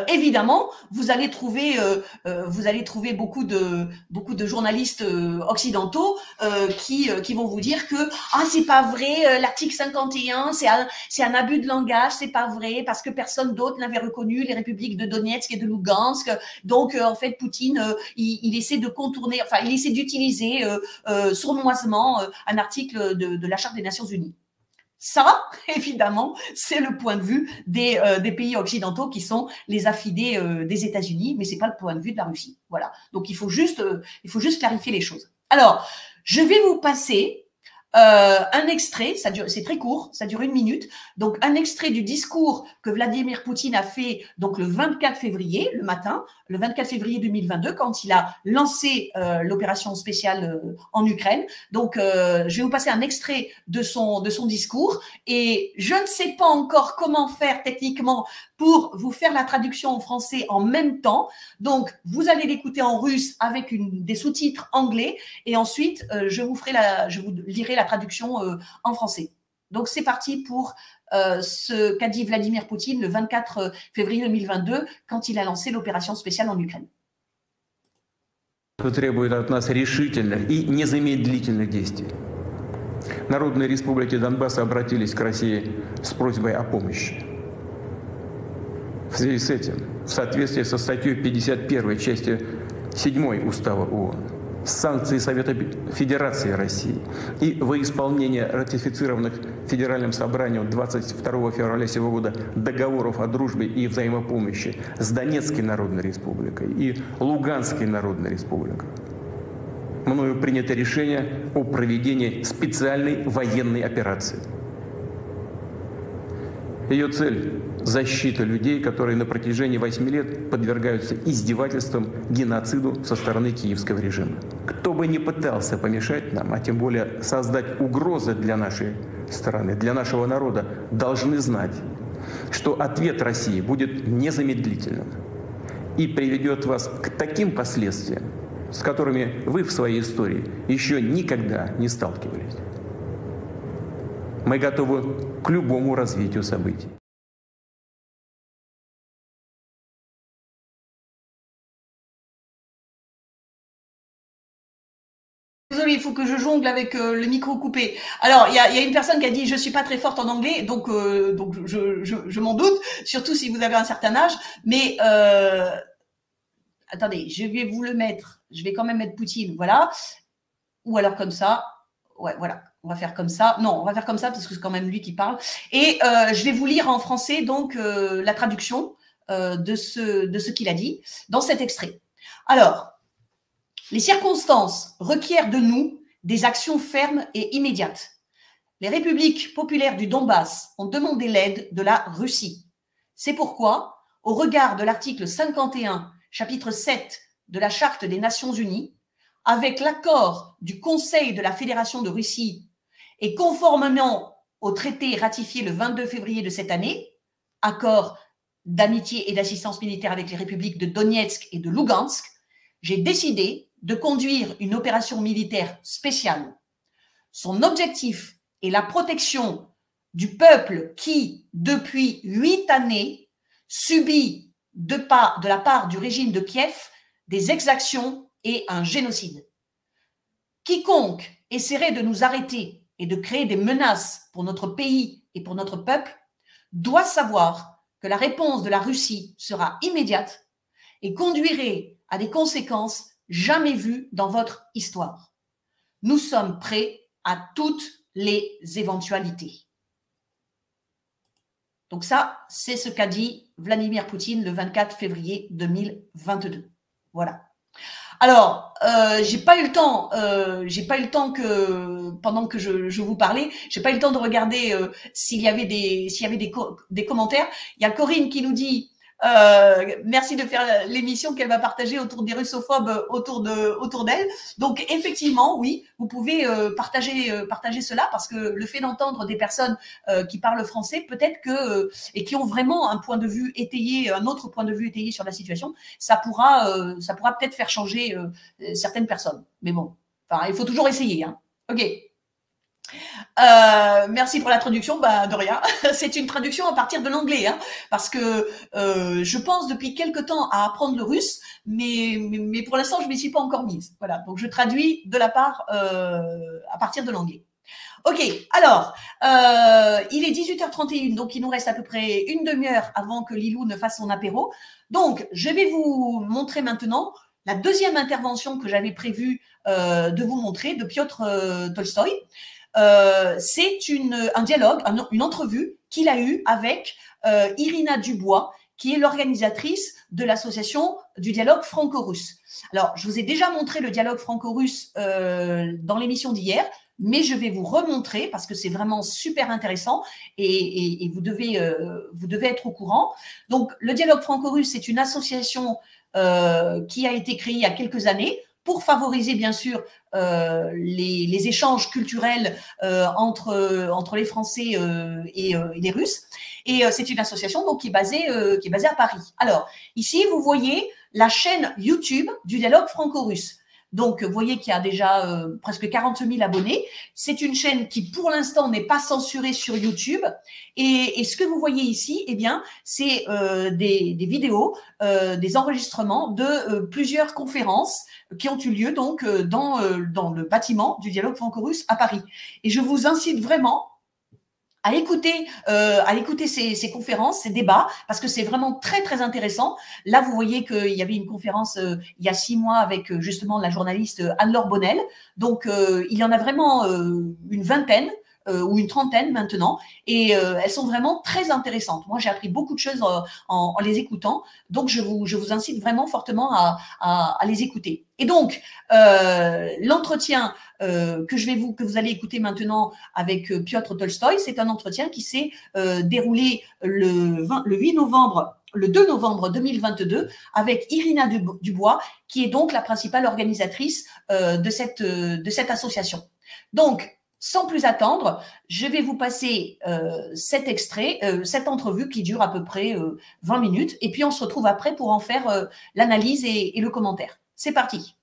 évidemment, vous allez trouver beaucoup de journalistes occidentaux qui vont vous dire que c'est pas vrai, l'article 51, c'est un abus de langage, c'est pas vrai parce que personne d'autre n'avait reconnu les républiques de Donetsk et de Lugansk. Donc, en fait, Poutine, il essaie de contourner, enfin, il essaie d'utiliser sournoisement un article de la Charte des Nations Unies. Ça, évidemment, c'est le point de vue des pays occidentaux qui sont les affidés des États-Unis, mais c'est pas le point de vue de la Russie. Voilà. Donc, il faut juste clarifier les choses. Alors, je vais vous passer un extrait, c'est très court, ça dure 1 minute. Donc, un extrait du discours que Vladimir Poutine a fait donc le 24 février, le matin, le 24 février 2022, quand il a lancé l'opération spéciale en Ukraine. Donc, je vais vous passer un extrait de son discours. Et je ne sais pas encore comment faire techniquement pour vous faire la traduction en français en même temps. Donc, vous allez l'écouter en russe avec des sous-titres anglais. Et ensuite, je vous lirai la traduction en français. Donc, c'est parti pour ce qu'a dit Vladimir Poutine le 24 février 2022 quand il a lancé l'opération spéciale en Ukraine. Это требует от нас решительных и незамедлительных действий. Народные республики Донбасса обратились к России с просьбой о помощи. В связи с этим, в соответствии со статьей 51 части 7 Устава ООН, санкции Совета Федерации России и во исполнение ратифицированных Федеральным собранием 22 февраля сего года договоров о дружбе и взаимопомощи с Донецкой Народной Республикой и Луганской Народной Республикой, мною принято решение о проведении специальной военной операции. Ее цель – защита людей, которые на протяжении 8 лет подвергаются издевательствам, геноциду со стороны киевского режима. Кто бы ни пытался помешать нам, а тем более создать угрозы для нашей страны, для нашего народа, должны знать, что ответ России будет незамедлительным и приведет вас к таким последствиям, с которыми вы в своей истории еще никогда не сталкивались. Мы готовы к любому развитию событий. Désolée, il faut que je jongle avec le micro coupé. Alors, il y a une personne qui a dit « Je suis pas très forte en anglais », donc je m'en doute, surtout si vous avez un certain âge. Mais attendez, je vais vous le mettre. Je vais quand même mettre Poutine, voilà. Ou alors comme ça. Ouais, voilà. On va faire comme ça. Non, on va faire comme ça parce que c'est quand même lui qui parle. Et je vais vous lire en français donc la traduction de ce qu'il a dit dans cet extrait. Alors, les circonstances requièrent de nous des actions fermes et immédiates. Les républiques populaires du Donbass ont demandé l'aide de la Russie. C'est pourquoi, au regard de l'article 51, chapitre 7 de la Charte des Nations Unies, avec l'accord du Conseil de la Fédération de Russie et conformément au traité ratifié le 22 février de cette année, accord d'amitié et d'assistance militaire avec les républiques de Donetsk et de Lugansk, j'ai décidé de conduire une opération militaire spéciale. Son objectif est la protection du peuple qui, depuis 8 années, subit de la part du régime de Kiev des exactions et un génocide. Quiconque essaierait de nous arrêter et de créer des menaces pour notre pays et pour notre peuple doit savoir que la réponse de la Russie sera immédiate et conduirait à des conséquences jamais vues dans votre histoire. Nous sommes prêts à toutes les éventualités. Donc ça, c'est ce qu'a dit Vladimir Poutine le 24 février 2022. Voilà. Alors, j'ai pas eu le temps que pendant que je vous parlais, j'ai pas eu le temps de regarder s'il y avait des commentaires. Il y a Corinne qui nous dit merci de faire l'émission qu'elle va partager autour des russophobes autour d'elle. Donc effectivement, oui, vous pouvez partager cela parce que le fait d'entendre des personnes qui parlent français, peut-être que et qui ont vraiment un point de vue étayé, un autre point de vue étayé sur la situation, ça pourra peut-être faire changer certaines personnes. Mais bon, enfin, il faut toujours essayer, hein. Ok. Merci pour la traduction, bah de rien. C'est une traduction à partir de l'anglais, hein, parce que je pense depuis quelque temps à apprendre le russe, mais pour l'instant je m'y suis pas encore mise. Voilà, donc je traduis de la part à partir de l'anglais. Ok, alors il est 18h31, donc il nous reste à peu près une demi-heure avant que Lilou ne fasse son apéro. Donc je vais vous montrer maintenant la deuxième intervention que j'avais prévu de vous montrer de Piotr Tolstoï. C'est un dialogue, une entrevue qu'il a eue avec Irina Dubois, qui est l'organisatrice de l'association du dialogue franco-russe. Alors, je vous ai déjà montré le dialogue franco-russe dans l'émission d'hier, mais je vais vous remontrer parce que c'est vraiment super intéressant et vous devez être au courant. Donc, le dialogue franco-russe, c'est une association qui a été créée il y a quelques années pour favoriser bien sûr les échanges culturels entre les Français et les Russes. Et c'est une association donc qui est basée à Paris. Alors ici vous voyez la chaîne YouTube du dialogue franco-russe. Donc, vous voyez qu'il y a déjà presque 40 000 abonnés. C'est une chaîne qui, pour l'instant, n'est pas censurée sur YouTube. Et ce que vous voyez ici, eh bien, c'est des vidéos, des enregistrements de plusieurs conférences qui ont eu lieu donc dans le bâtiment du dialogue franco-russe à Paris. Et je vous incite vraiment à écouter ces conférences, ces débats, parce que c'est vraiment très, très intéressant. Là, vous voyez qu'il y avait une conférence il y a 6 mois avec justement la journaliste Anne-Laure Bonnel. Donc, il y en a vraiment une vingtaine ou une trentaine maintenant, et elles sont vraiment très intéressantes. Moi, j'ai appris beaucoup de choses en les écoutant, donc je vous incite vraiment fortement à les écouter. Et donc, l'entretien que vous allez écouter maintenant avec Piotr Tolstoï, c'est un entretien qui s'est déroulé le 2 novembre 2022 avec Irina Dubois, qui est donc la principale organisatrice de cette association. Donc, sans plus attendre, je vais vous passer cet extrait, cette entrevue qui dure à peu près 20 minutes, et puis on se retrouve après pour en faire l'analyse et le commentaire. C'est parti.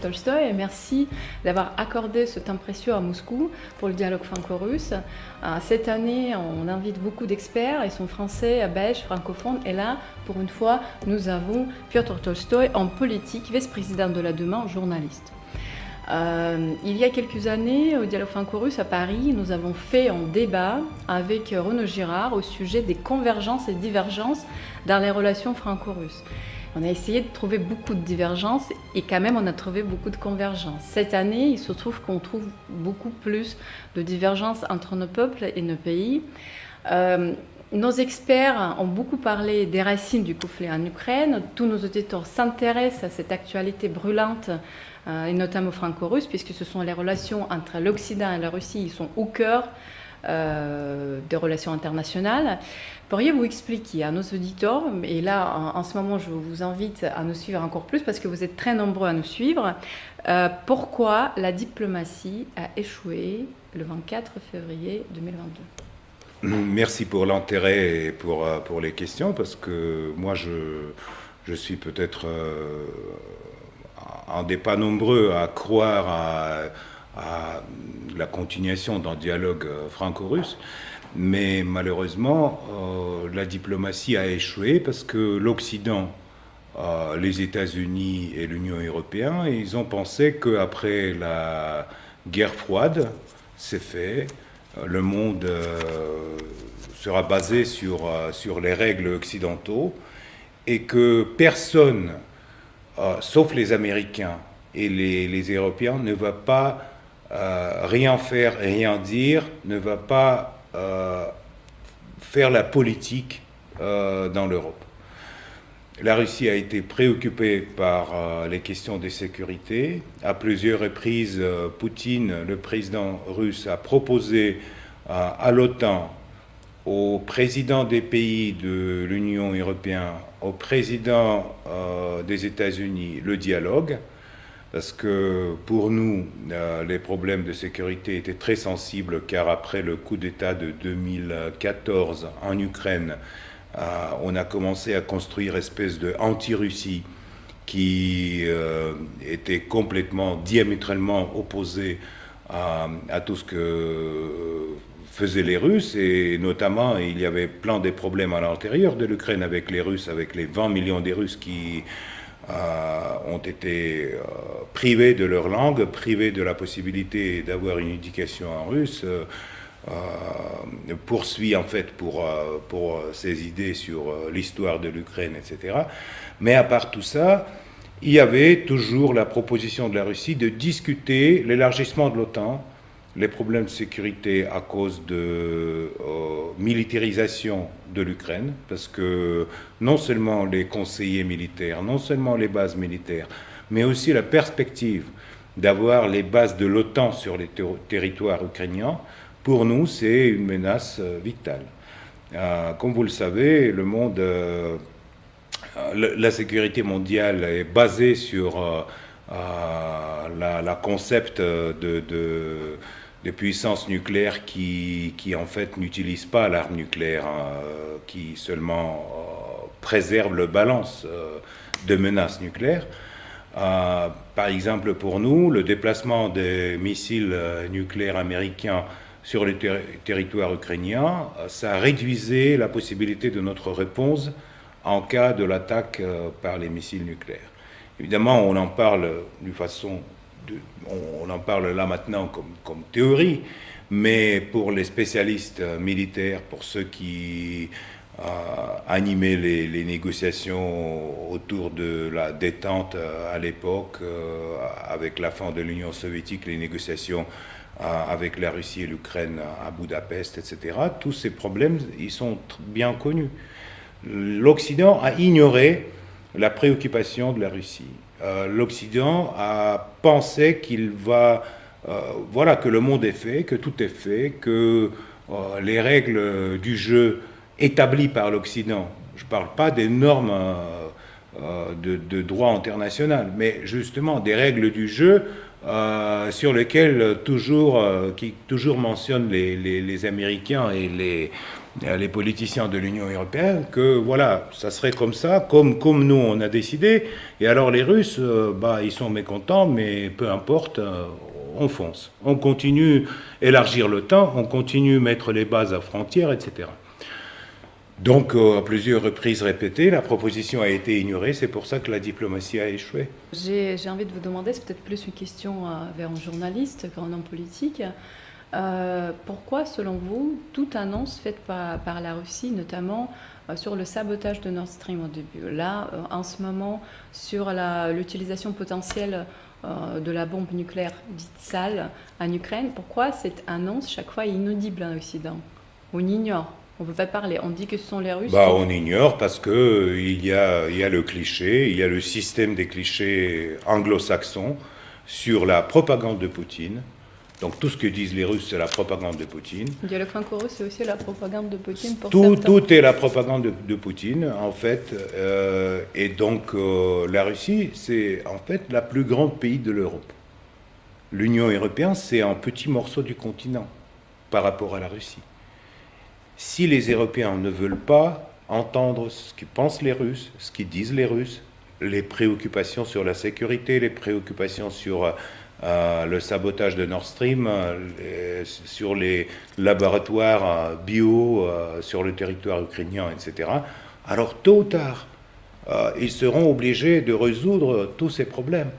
Tolstoï et merci d'avoir accordé ce temps précieux à Moscou pour le dialogue franco-russe. Cette année, on invite beaucoup d'experts, ils sont français, belges, francophones et là, pour une fois, nous avons Piotr Tolstoï en politique, vice-président de la Douma, journaliste. Il y a quelques années, au dialogue franco-russe à Paris, nous avons fait un débat avec Renaud Girard au sujet des convergences et divergences dans les relations franco-russes. On a essayé de trouver beaucoup de divergences et quand même on a trouvé beaucoup de convergences. Cette année, il se trouve qu'on trouve beaucoup plus de divergences entre nos peuples et nos pays. Nos experts ont beaucoup parlé des racines du conflit en Ukraine. Tous nos auditeurs s'intéressent à cette actualité brûlante, et notamment franco-russe, puisque ce sont les relations entre l'Occident et la Russie, ils sont au cœur des relations internationales. Pourriez-vous expliquer à nos auditeurs, et là en ce moment je vous invite à nous suivre encore plus parce que vous êtes très nombreux à nous suivre, pourquoi la diplomatie a échoué le 24 février 2022 ? Merci pour l'intérêt et pour les questions, parce que moi je suis peut-être un des pas nombreux à croire à la continuation d'un dialogue franco-russe, mais malheureusement la diplomatie a échoué parce que l'Occident, les États-Unis et l'Union européenne, ils ont pensé qu'après la guerre froide, c'est fait. Le monde sera basé sur les règles occidentaux et que personne, sauf les Américains et les Européens, ne va pas rien faire, rien dire, ne va pas faire la politique dans l'Europe. La Russie a été préoccupée par les questions de sécurité. À plusieurs reprises, Poutine, le président russe, a proposé à l'OTAN, aux présidents des pays de l'Union européenne, aux présidents des États-Unis, le dialogue, parce que pour nous, les problèmes de sécurité étaient très sensibles, car après le coup d'État de 2014 en Ukraine, on a commencé à construire une espèce de anti-Russie qui était complètement, diamétralement opposée à tout ce que faisaient les Russes, et notamment il y avait plein de problèmes à l'intérieur de l'Ukraine avec les Russes, avec les 20 millions de Russes qui ont été privés de leur langue, privés de la possibilité d'avoir une éducation en russe. Poursuit en fait pour ses idées sur l'histoire de l'Ukraine, etc. Mais à part tout ça, il y avait toujours la proposition de la Russie de discuter l'élargissement de l'OTAN, les problèmes de sécurité à cause de militarisation de l'Ukraine, parce que non seulement les conseillers militaires, non seulement les bases militaires, mais aussi la perspective d'avoir les bases de l'OTAN sur les territoires ukrainiens, pour nous, c'est une menace vitale. Comme vous le savez, le monde, la sécurité mondiale est basée sur la concept de puissance nucléaire qui en fait n'utilise pas l'arme nucléaire, qui seulement préserve le balance de menaces nucléaires. Par exemple, pour nous, le déplacement des missiles nucléaires américains sur le territoire ukrainien, ça réduisait la possibilité de notre réponse en cas de l'attaque par les missiles nucléaires. Évidemment, on en parle on en parle là maintenant comme théorie, mais pour les spécialistes militaires, pour ceux qui animaient les négociations autour de la détente à l'époque, avec la fin de l'Union soviétique, les négociations avec la Russie et l'Ukraine à Budapest, etc. Tous ces problèmes, ils sont bien connus. L'Occident a ignoré la préoccupation de la Russie. L'Occident a pensé qu'il va, voilà, que le monde est fait, que tout est fait, que les règles du jeu établies par l'Occident, je ne parle pas des normes de droit international, mais justement des règles du jeu sur lequel qui toujours mentionne les Américains et les politiciens de l'Union européenne, que voilà, ça serait comme ça, comme nous on a décidé, et alors les Russes, ils sont mécontents, mais peu importe, on fonce. On continue élargir l'OTAN, on continue mettre les bases à frontières, etc. Donc, à plusieurs reprises répétées, la proposition a été ignorée, c'est pour ça que la diplomatie a échoué. J'ai envie de vous demander, c'est peut-être plus une question vers un journaliste qu'un homme politique. Pourquoi, selon vous, toute annonce faite par la Russie, notamment sur le sabotage de Nord Stream au début, là, en ce moment, sur l'utilisation potentielle de la bombe nucléaire dite sale en Ukraine, pourquoi cette annonce, chaque fois, est inaudible en Occident? On ignore. On ne peut pas parler, on dit que ce sont les Russes. On ignore parce qu'il y a le cliché, il y a le système des clichés anglo-saxons sur la propagande de Poutine. Donc tout ce que disent les Russes, c'est la propagande de Poutine. Le dialogue franco-russe, c'est aussi la propagande de Poutine pour tout est la propagande de Poutine, en fait. Et donc la Russie, c'est en fait la plus grande pays de l'Europe. L'Union européenne, c'est un petit morceau du continent par rapport à la Russie. Si les Européens ne veulent pas entendre ce que pensent les Russes, ce qu'ils disent les Russes, les préoccupations sur la sécurité, les préoccupations sur le sabotage de Nord Stream, sur les laboratoires bio sur le territoire ukrainien, etc., alors tôt ou tard, ils seront obligés de résoudre tous ces problèmes.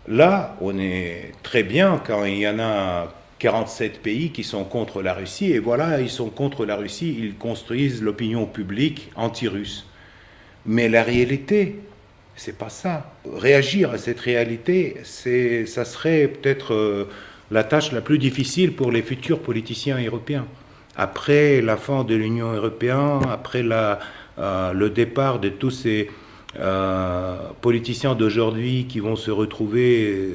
Là, on est très bien quand il y en a 47 pays qui sont contre la Russie, et voilà, ils sont contre la Russie, ils construisent l'opinion publique anti-russe. Mais la réalité, c'est pas ça. Réagir à cette réalité, ça serait peut-être la tâche la plus difficile pour les futurs politiciens européens. Après la fin de l'Union européenne, après le départ de tous ces politiciens d'aujourd'hui qui vont se retrouver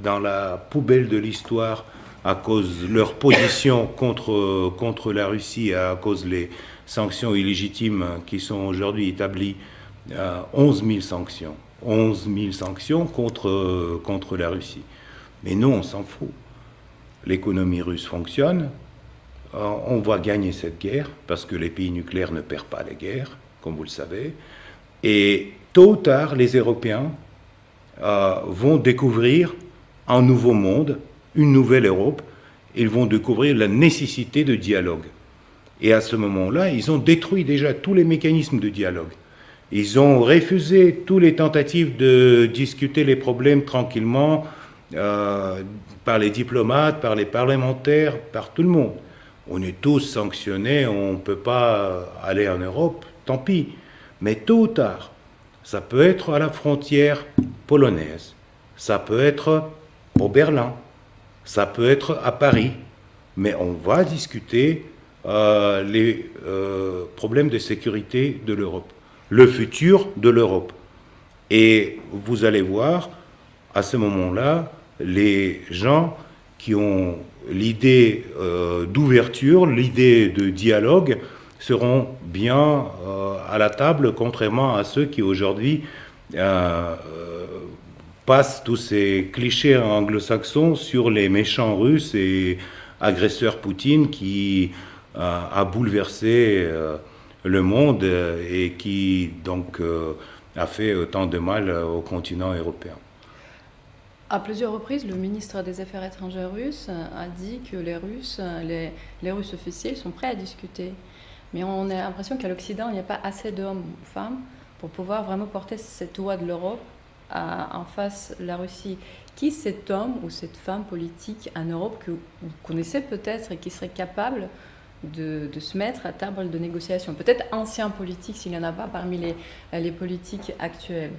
dans la poubelle de l'histoire à cause de leur position contre la Russie, à cause des sanctions illégitimes qui sont aujourd'hui établies, 11 000 sanctions. 11 000 sanctions contre la Russie. Mais nous, on s'en fout. L'économie russe fonctionne, on va gagner cette guerre, parce que les pays nucléaires ne perdent pas les guerres, comme vous le savez. Et tôt ou tard, les Européens vont découvrir un nouveau monde, une nouvelle Europe. Ils vont découvrir la nécessité de dialogue. Et à ce moment-là, ils ont détruit déjà tous les mécanismes de dialogue. Ils ont refusé toutes les tentatives de discuter les problèmes tranquillement par les diplomates, par les parlementaires, par tout le monde. On est tous sanctionnés, on ne peut pas aller en Europe, tant pis. Mais tôt ou tard, ça peut être à la frontière polonaise, ça peut être au Berlin, ça peut être à Paris, mais on va discuter les problèmes de sécurité de l'Europe, le futur de l'Europe. Et vous allez voir, à ce moment-là, les gens qui ont l'idée d'ouverture, l'idée de dialogue, seront bien à la table, contrairement à ceux qui aujourd'hui passent tous ces clichés anglo-saxons sur les méchants russes et agresseurs Poutine qui a bouleversé le monde et qui donc a fait autant de mal au continent européen. À plusieurs reprises, le ministre des Affaires étrangères russe a dit que les Russes officiels sont prêts à discuter. Mais on a l'impression qu'à l'Occident, il n'y a pas assez d'hommes ou femmes pour pouvoir vraiment porter cette voix de l'Europe en face de la Russie. Qui cet homme ou cette femme politique en Europe que vous connaissez peut-être et qui serait capable de se mettre à table de négociation? Peut-être ancien politique s'il n'y en a pas parmi les politiques actuels.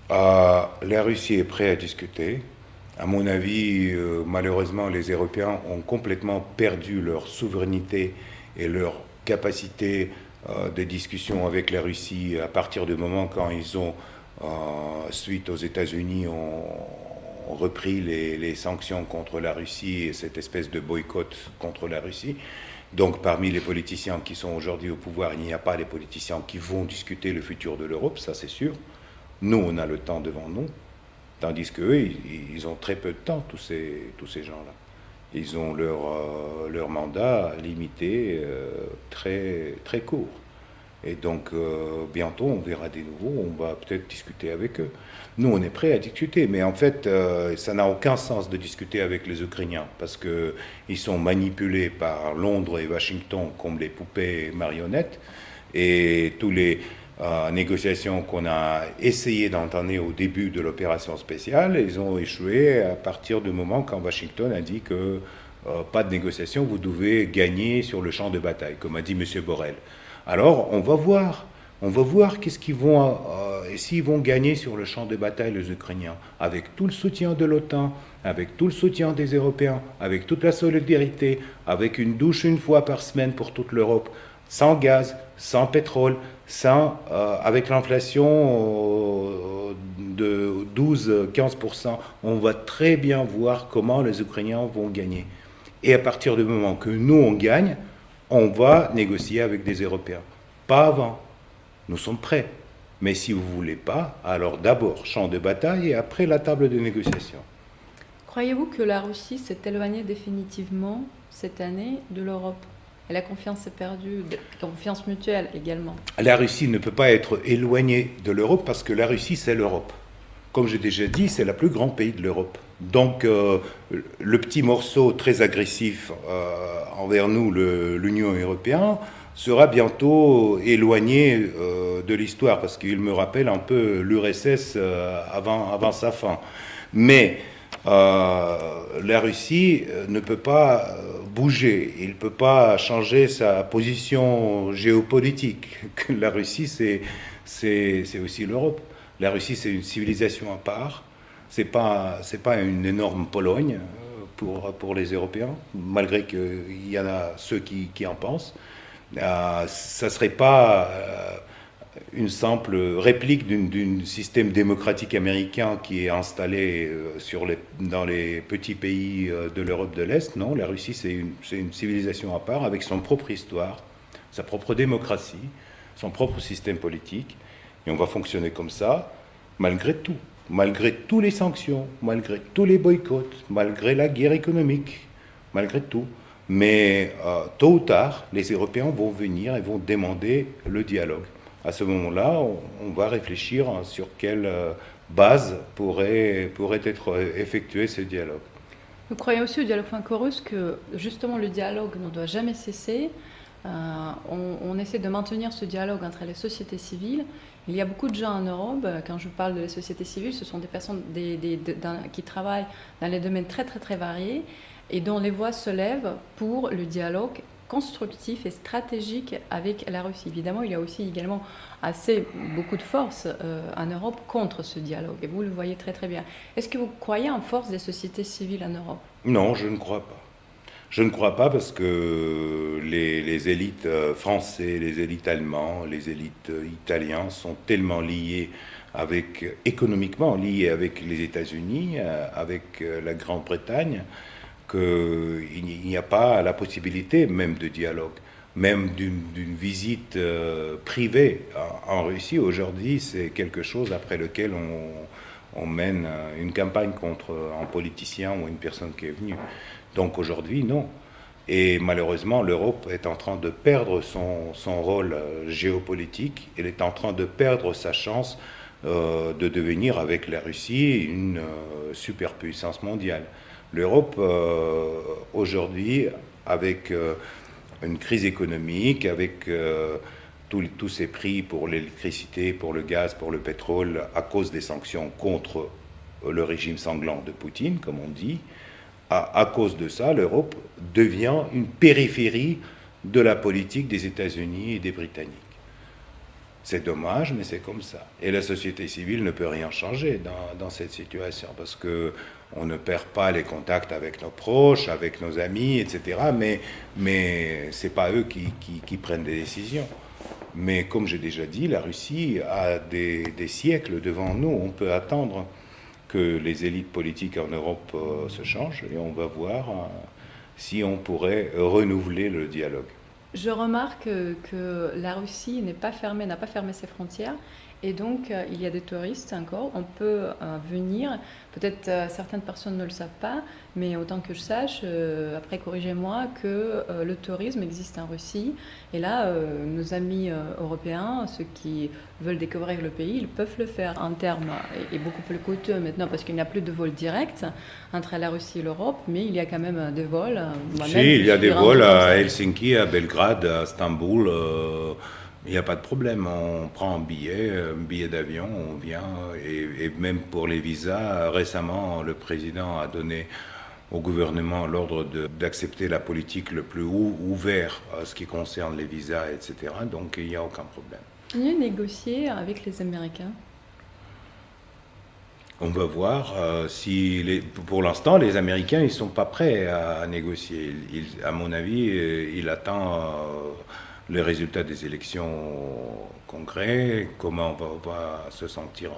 La Russie est prête à discuter. À mon avis, malheureusement, les Européens ont complètement perdu leur souveraineté et leur capacité de discussion avec la Russie à partir du moment quand ils ont, suite aux États-Unis, ont repris les sanctions contre la Russie et cette espèce de boycott contre la Russie. Donc parmi les politiciens qui sont aujourd'hui au pouvoir, il n'y a pas des politiciens qui vont discuter le futur de l'Europe, ça c'est sûr. Nous, on a le temps devant nous. Tandis qu'eux, ils ont très peu de temps, tous ces gens-là. Ils ont leur mandat limité, très, très court. Et donc, bientôt, on verra des nouveaux, on va peut-être discuter avec eux. Nous, on est prêts à discuter, mais en fait, ça n'a aucun sens de discuter avec les Ukrainiens, parce qu'ils sont manipulés par Londres et Washington comme les poupées marionnettes, et tous les négociations qu'on a essayé d'entamer au début de l'opération spéciale, ils ont échoué à partir du moment quand Washington a dit que pas de négociation, vous devez gagner sur le champ de bataille, comme a dit M. Borrell. Alors, on va voir qu'est-ce qu'ils vont, s'ils vont gagner sur le champ de bataille, les Ukrainiens, avec tout le soutien de l'OTAN, avec tout le soutien des Européens, avec toute la solidarité, avec une douche une fois par semaine pour toute l'Europe, sans gaz, sans pétrole, avec l'inflation de 12-15%, on va très bien voir comment les Ukrainiens vont gagner. Et à partir du moment que nous, on gagne, on va négocier avec des Européens. Pas avant. Nous sommes prêts. Mais si vous ne voulez pas, alors d'abord champ de bataille et après la table de négociation. Croyez-vous que la Russie s'est éloignée définitivement cette année de l'Europe? Et la confiance est perdue, la confiance mutuelle également. La Russie ne peut pas être éloignée de l'Europe parce que la Russie, c'est l'Europe. Comme j'ai déjà dit, c'est le plus grand pays de l'Europe. Donc, le petit morceau très agressif envers nous, l'Union européenne, sera bientôt éloigné de l'histoire, parce qu'il me rappelle un peu l'URSS avant sa fin. Mais la Russie ne peut pas bouger, il ne peut pas changer sa position géopolitique. La Russie, c'est aussi l'Europe. La Russie, c'est une civilisation à part. C'est pas une énorme Pologne pour les Européens, malgré qu'il y en a ceux qui en pensent. Ça serait pas une simple réplique d'un système démocratique américain qui est installé dans les petits pays de l'Europe de l'Est. Non, la Russie, c'est une civilisation à part, avec son propre histoire, sa propre démocratie, son propre système politique. Et on va fonctionner comme ça, malgré tout. Malgré toutes les sanctions, malgré tous les boycotts, malgré la guerre économique, malgré tout. Mais tôt ou tard, les Européens vont venir et vont demander le dialogue. À ce moment-là, on va réfléchir sur quelle base pourrait être effectué ce dialogue. Vous croyez aussi au dialogue franco-russe que justement le dialogue ne doit jamais cesser. On essaie de maintenir ce dialogue entre les sociétés civiles. Il y a beaucoup de gens en Europe, quand je parle de la société civile, ce sont des personnes qui travaillent dans des domaines très très très variés et dont les voix se lèvent pour le dialogue constructif et stratégique avec la Russie. Évidemment, il y a aussi également beaucoup de force en Europe contre ce dialogue, et vous le voyez très très bien. Est-ce que vous croyez en force des sociétés civiles en Europe? Non, je ne crois pas. Je ne crois pas parce que les élites françaises, les élites allemandes, les élites italiennes sont tellement liées économiquement liées avec les États-Unis, avec la Grande-Bretagne, qu'il n'y a pas la possibilité même de dialogue, même d'une visite privée en Russie. Aujourd'hui, c'est quelque chose après lequel on mène une campagne contre un politicien ou une personne qui est venue. Donc aujourd'hui, non. Et malheureusement, l'Europe est en train de perdre son rôle géopolitique. Elle est en train de perdre sa chance de devenir, avec la Russie, une superpuissance mondiale. L'Europe, aujourd'hui, avec une crise économique, avec tous ces prix pour l'électricité, pour le gaz, pour le pétrole, à cause des sanctions contre le régime sanglant de Poutine, comme on dit, à cause de ça, l'Europe devient une périphérie de la politique des États-Unis et des Britanniques. C'est dommage, mais c'est comme ça. Et la société civile ne peut rien changer dans cette situation, parce qu'on ne perd pas les contacts avec nos proches, avec nos amis, etc. Mais ce n'est pas eux qui prennent des décisions. Mais comme j'ai déjà dit, la Russie a des siècles devant nous. On peut attendre que les élites politiques en Europe se changent et on va voir si on pourrait renouveler le dialogue. Je remarque que la Russie n'a pas fermé ses frontières. Et donc, il y a des touristes encore. On peut venir. Peut-être certaines personnes ne le savent pas, mais autant que je sache, après corrigez-moi, que le tourisme existe en Russie. Et là, nos amis européens, ceux qui veulent découvrir le pays, ils peuvent le faire. En termes est beaucoup plus coûteux maintenant parce qu'il n'y a plus de vols directs entre la Russie et l'Europe, mais il y a quand même des vols. Si, il y a des vols à Helsinki, à Belgrade, à Istanbul. Il n'y a pas de problème, on prend un billet d'avion, on vient, et même pour les visas, récemment, le président a donné au gouvernement l'ordre d'accepter la politique le plus ouvert à ce qui concerne les visas, etc. Donc il n'y a aucun problème. Mieux négocier avec les Américains? On va voir si, pour l'instant, les Américains, ils ne sont pas prêts à négocier. À mon avis, ils attendent les résultats des élections au Congrès, comment va se sentir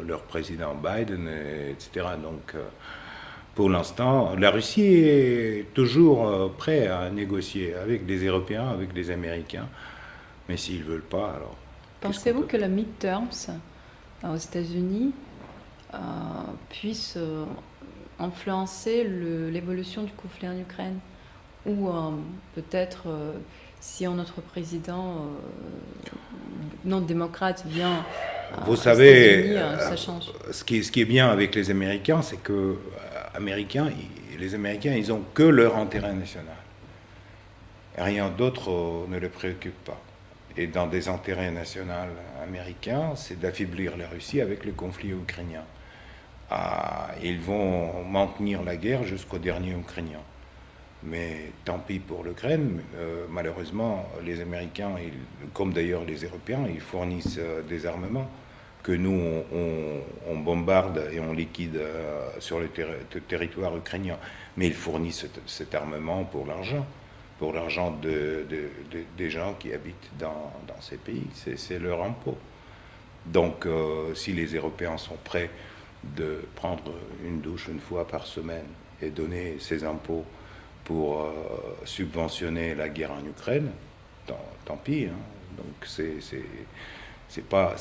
leur président Biden, etc. Donc, pour l'instant, la Russie est toujours prête à négocier avec des Européens, avec des Américains. Mais s'ils ne veulent pas, alors... Pensez-vous que la midterms aux États-Unis puisse influencer l'évolution du conflit en Ukraine? Ou peut-être... si notre président non démocrate vient Vous savez, ça change. Ce qui est bien avec les Américains, c'est que les Américains, ils n'ont que leur intérêt national. Rien d'autre ne les préoccupe pas. Et dans des intérêts nationaux américains, c'est d'affaiblir la Russie avec le conflit ukrainien. Ils vont maintenir la guerre jusqu'au dernier Ukrainien. Mais tant pis pour l'Ukraine, malheureusement, les Américains, comme d'ailleurs les Européens, ils fournissent des armements que nous, on bombarde et on liquide sur le territoire ukrainien. Mais ils fournissent cet armement pour l'argent des gens qui habitent dans ces pays. C'est leur impôt. Donc, si les Européens sont prêts de prendre une douche une fois par semaine et donner ces impôts pour subventionner la guerre en Ukraine, tant pis. Hein. Donc c'est pas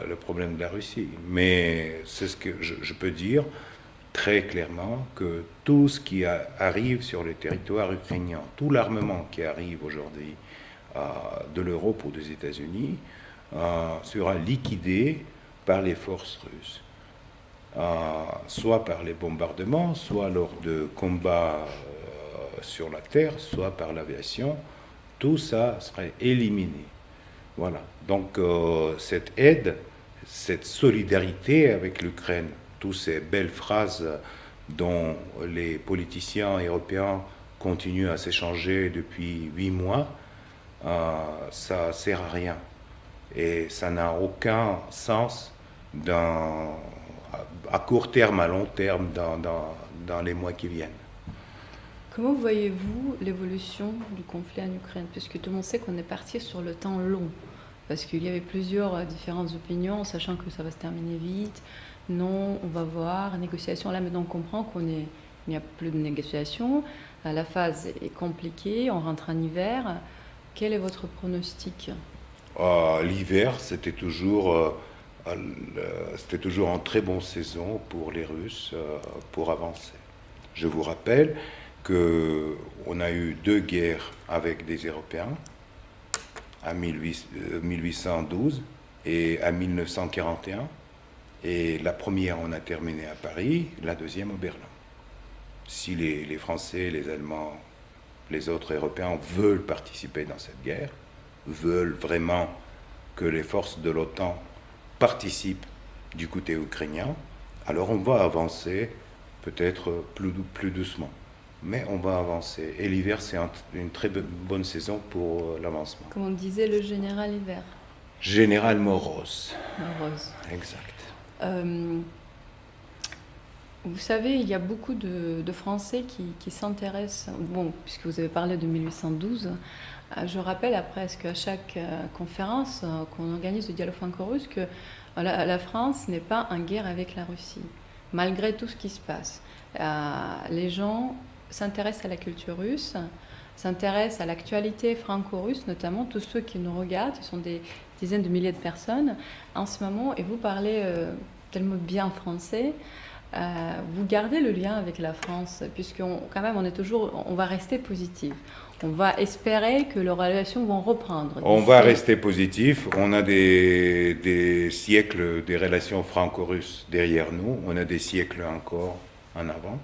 le problème de la Russie. Mais c'est ce que je peux dire très clairement, que tout ce qui arrive sur le territoire ukrainien, tout l'armement qui arrive aujourd'hui de l'Europe ou des États-Unis sera liquidé par les forces russes. Soit par les bombardements, soit lors de combats sur la terre, soit par l'aviation, tout ça serait éliminé. Voilà. Donc cette aide, cette solidarité avec l'Ukraine, toutes ces belles phrases dont les politiciens européens continuent à s'échanger depuis 8 mois, ça ne sert à rien. Et ça n'a aucun sens à court terme, à long terme, dans les mois qui viennent. Comment voyez-vous l'évolution du conflit en Ukraine? Puisque tout le monde sait qu'on est parti sur le temps long. Parce qu'il y avait plusieurs différentes opinions, sachant que ça va se terminer vite. Non, on va voir, négociation. Là, maintenant, on comprend qu'il n'y a plus de négociation. La phase est compliquée, on rentre en hiver. Quel est votre pronostic? L'hiver, c'était toujours une très bonne saison pour les Russes pour avancer. Je vous rappelle qu'on a eu 2 guerres avec des Européens, à 1812 et à 1941. Et la première, on a terminé à Paris, la deuxième au Berlin. Si les Français, les Allemands, les autres Européens veulent participer dans cette guerre, veulent vraiment que les forces de l'OTAN participent du côté ukrainien, alors on va avancer peut-être plus doucement. Mais on va avancer. Et l'hiver, c'est une très bonne saison pour l'avancement. Comme on disait le général hiver. Général Morose. Morose. Exact. Vous savez, il y a beaucoup de Français qui s'intéressent, bon, puisque vous avez parlé de 1812, je rappelle à presque à chaque conférence qu'on organise de dialogue franco-russe que la France n'est pas en guerre avec la Russie, malgré tout ce qui se passe. Les gens s'intéressent à la culture russe, s'intéressent à l'actualité franco-russe, notamment tous ceux qui nous regardent, ce sont des dizaines de milliers de personnes en ce moment, et vous parlez tellement bien français. Vous gardez le lien avec la France, puisqu'on quand même, on va rester positif. On va espérer que les relations vont reprendre. On va rester positif. On a des siècles des relations franco-russes derrière nous. On a des siècles encore en avant.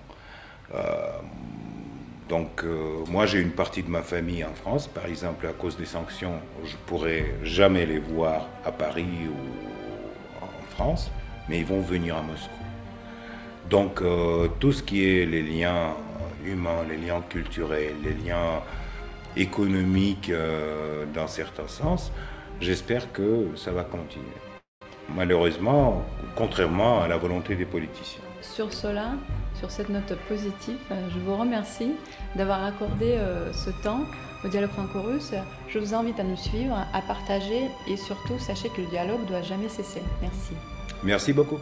Donc, moi, j'ai une partie de ma famille en France. Par exemple, à cause des sanctions, je ne pourrai jamais les voir à Paris ou en France, mais ils vont venir à Moscou. Donc, tout ce qui est les liens humains, les liens culturels, les liens économiques dans certains sens, j'espère que ça va continuer. Malheureusement, contrairement à la volonté des politiciens. Sur cela, sur cette note positive, je vous remercie d'avoir accordé ce temps au dialogue franco-russe. Je vous invite à nous suivre, à partager et surtout, sachez que le dialogue ne doit jamais cesser. Merci. Merci beaucoup.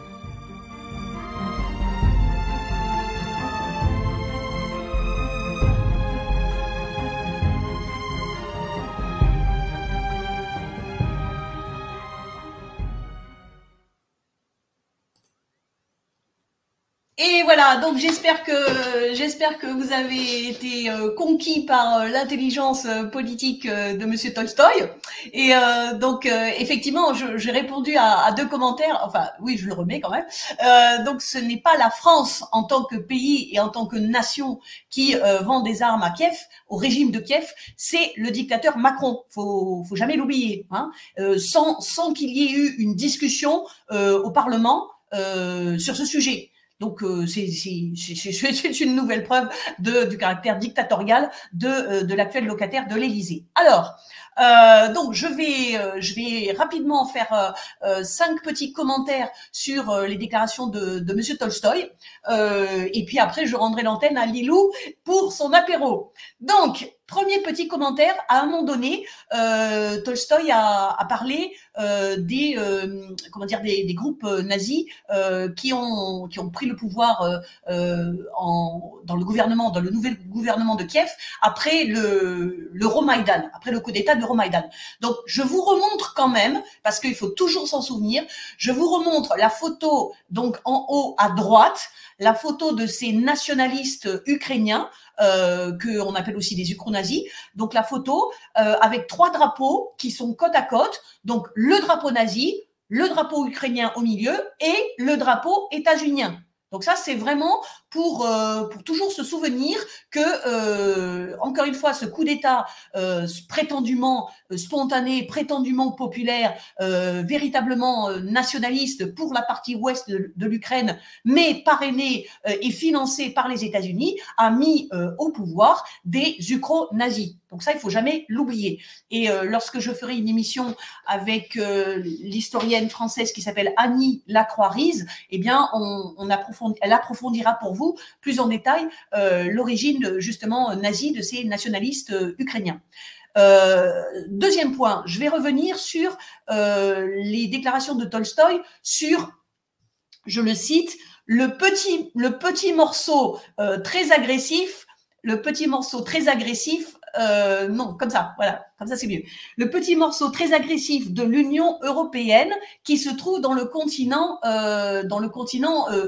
Et voilà, donc j'espère que vous avez été conquis par l'intelligence politique de Monsieur Tolstoï. Et donc effectivement, j'ai répondu à 2 commentaires. Enfin, oui, je le remets quand même. Donc ce n'est pas la France en tant que pays et en tant que nation qui vend des armes à Kiev, au régime de Kiev. C'est le dictateur Macron. Faut jamais l'oublier. Hein. Sans qu'il y ait eu une discussion au Parlement sur ce sujet. Donc c'est une nouvelle preuve du caractère dictatorial de l'actuel locataire de l'Élysée. Alors, donc je vais rapidement faire 5 petits commentaires sur les déclarations de Monsieur Tolstoï, et puis après je rendrai l'antenne à Lilou pour son apéro. Donc, premier petit commentaire, à un moment donné, Tolstoï a parlé des groupes nazis qui ont pris le pouvoir dans le nouvel gouvernement de Kiev après l'Euromaïdan, après le coup d'État de l'Euromaïdan. Donc je vous remontre quand même, parce qu'il faut toujours s'en souvenir, je vous remontre la photo donc en haut à droite, la photo de ces nationalistes ukrainiens qu'on appelle aussi des ukro-nazis. Donc la photo avec 3 drapeaux qui sont côte à côte. Donc le drapeau nazi, le drapeau ukrainien au milieu et le drapeau états-unien. Donc ça, c'est vraiment pour toujours se souvenir que, encore une fois, ce coup d'État prétendument spontané, prétendument populaire, véritablement nationaliste pour la partie ouest de l'Ukraine, mais parrainé et financé par les États-Unis, a mis au pouvoir des ukro-nazis. Donc ça, il faut jamais l'oublier. Et lorsque je ferai une émission avec l'historienne française qui s'appelle Annie Lacroix-Rize, eh bien, elle approfondira pour vous plus en détail l'origine justement nazie de ces nationalistes ukrainiens. Deuxième point, je vais revenir sur les déclarations de Tolstoï sur, je le cite, le petit morceau très agressif, non, comme ça, voilà, comme ça c'est mieux. Le petit morceau très agressif de l'Union européenne qui se trouve dans le continent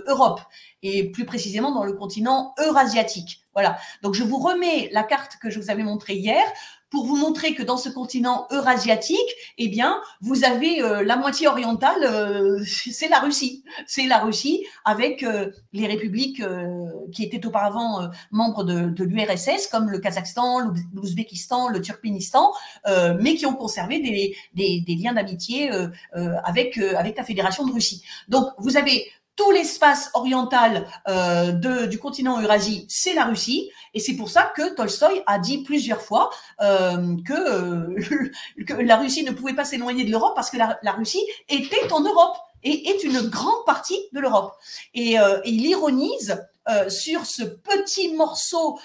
Europe et plus précisément dans le continent eurasiatique. Voilà. Donc je vous remets la carte que je vous avais montrée hier pour vous montrer que dans ce continent eurasiatique, eh bien, vous avez la moitié orientale, c'est la Russie. C'est la Russie avec les républiques qui étaient auparavant membres de l'URSS, comme le Kazakhstan, l'Ouzbékistan, le Turkménistan, mais qui ont conservé des liens d'amitié avec la Fédération de Russie. Donc, vous avez tout l'espace oriental du continent Eurasie, c'est la Russie, et c'est pour ça que Tolstoï a dit plusieurs fois que la Russie ne pouvait pas s'éloigner de l'Europe parce que la Russie était en Europe et est une grande partie de l'Europe. Et il ironise sur ce petit morceau